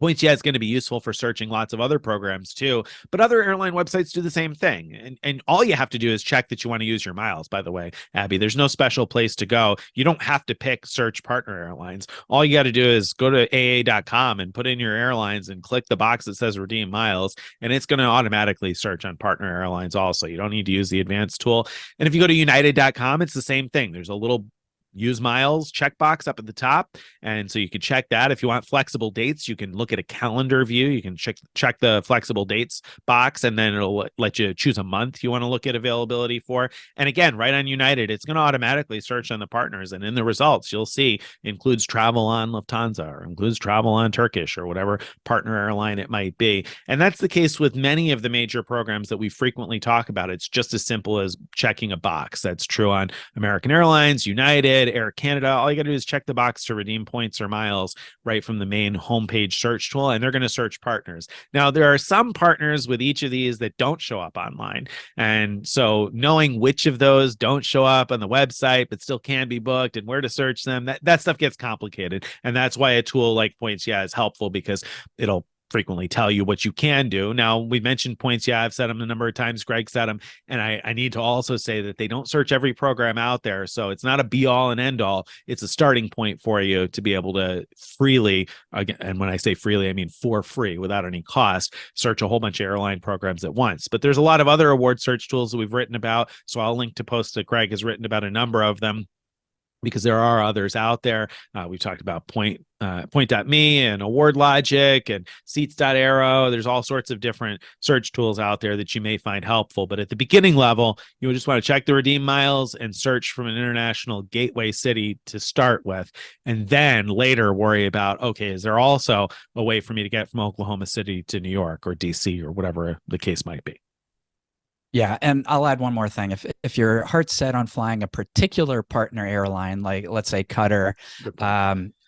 Points is going to be useful for searching lots of other programs too, but other airline websites do the same thing. And all you have to do is check that you want to use your miles, by the way, Abby. There's no special place to go. You don't have to pick search partner airlines. All you got to do is go to aa.com and put in your airlines and click the box that says redeem miles, and it's going to automatically search on partner airlines also. You don't need to use the advanced tool. And if you go to united.com, it's the same thing. There's a little use miles checkbox up at the top, and so you can check that. If you want flexible dates, you can look at a calendar view. You can check the flexible dates box, and then it'll let you choose a month you want to look at availability for. And again, right on United, it's going to automatically search on the partners, and in the results you'll see includes travel on Lufthansa, or includes travel on Turkish, or whatever partner airline it might be. And that's the case with many of the major programs that we frequently talk about. It's just as simple as checking a box. That's true on American Airlines, United, Air Canada. All you got to do is check the box to redeem points or miles right from the main homepage search tool, and they're going to search partners. Now, there are some partners with each of these that don't show up online. And so knowing which of those don't show up on the website but still can be booked and where to search them, that stuff gets complicated. And that's why a tool like Points is helpful, because it'll frequently tell you what you can do. Now, we mentioned points. Yeah, I've said them a number of times. Greg said them. And I need to also say that they don't search every program out there. So it's not a be all and end all. It's a starting point for you to be able to freely, again, and when I say freely, I mean for free, without any cost, search a whole bunch of airline programs at once. But there's a lot of other award search tools that we've written about. So I'll link to posts that Greg has written about a number of them, because there are others out there. We've talked about Point.me and Award Logic and Seats.aero. There's all sorts of different search tools out there that you may find helpful. But at the beginning level, you just want to check the redeem miles and search from an international gateway city to start with. And then later worry about, okay, is there also a way for me to get from Oklahoma City to New York or DC or whatever the case might be? Yeah, and I'll add one more thing. If your heart's set on flying a particular partner airline, like let's say Qatar,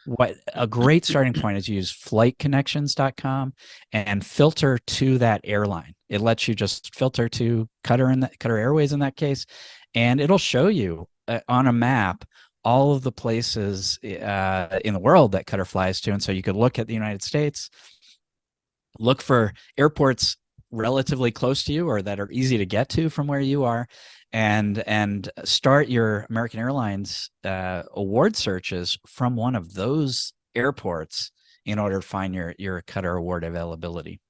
what a great starting point is use flightconnections.com and filter to that airline. It lets you just filter to Qatar Airways in that case, and it'll show you on a map all of the places in the world that Qatar flies to. And so you could look at the United States, look for airports relatively close to you or that are easy to get to from where you are, and start your American Airlines award searches from one of those airports in order to find your Qatar award availability.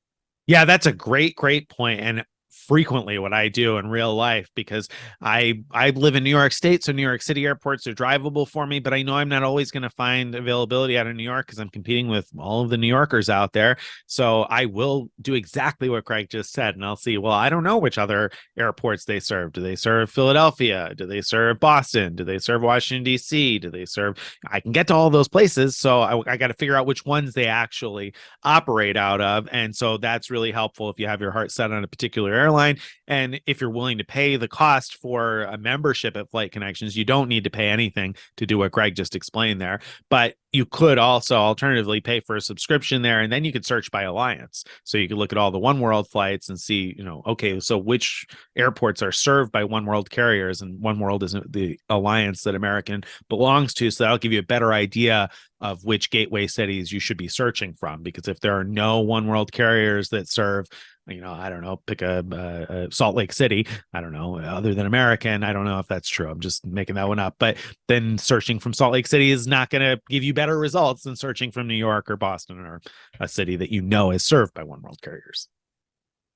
Yeah, that's a great point. And frequently what I do in real life, because I live in New York State, so New York City airports are drivable for me, but I know I'm not always going to find availability out of New York because I'm competing with all of the New Yorkers out there. So I will do exactly what Craig just said, and I'll see, well, I don't know which other airports they serve. Do they serve Philadelphia? Do they serve Boston? Do they serve Washington, D.C.? Do they serve? I can get to all those places, so I got to figure out which ones they actually operate out of. And so that's really helpful if you have your heart set on a particular airline. And if you're willing to pay the cost for a membership at Flight Connections, you don't need to pay anything to do what Greg just explained there. But you could also alternatively pay for a subscription there, and then you could search by alliance. So you could look at all the One World flights and see, okay, so which airports are served by One World carriers, and One World isn't the alliance that American belongs to. So that'll give you a better idea of which gateway cities you should be searching from. Because if there are no One World carriers that serve, I don't know, pick a Salt Lake City, I don't know, other than American, I don't know if that's true. I'm just making that one up. But then searching from Salt Lake City is not going to give you better results than searching from New York or Boston or a city that is served by One World carriers.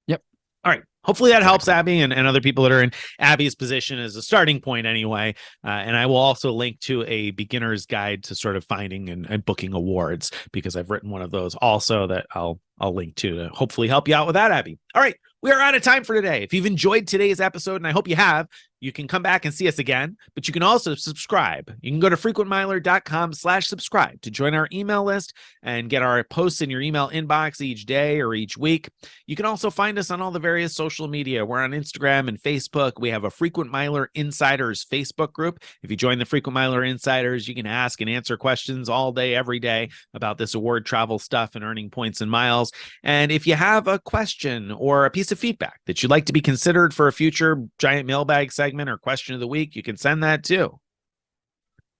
Yep. All right. Hopefully that helps Abby and other people that are in Abby's position as a starting point anyway. And I will also link to a beginner's guide to sort of finding and booking awards, because I've written one of those also that I'll link to hopefully help you out with that, Abby. All right. We are out of time for today. If you've enjoyed today's episode, and I hope you have, you can come back and see us again, but you can also subscribe. You can go to frequentmiler.com/subscribe to join our email list and get our posts in your email inbox each day or each week. You can also find us on all the various social media. We're on Instagram and Facebook. We have a Frequent Miler Insiders Facebook group. If you join the Frequent Miler Insiders, you can ask and answer questions all day, every day about this award travel stuff and earning points and miles. And if you have a question or a piece of feedback that you'd like to be considered for a future Giant Mailbag segment or question of the week, you can send that too.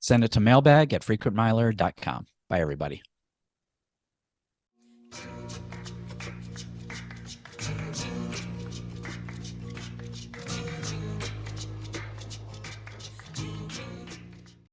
Send it to mailbag@frequentmiler.com. Bye, everybody.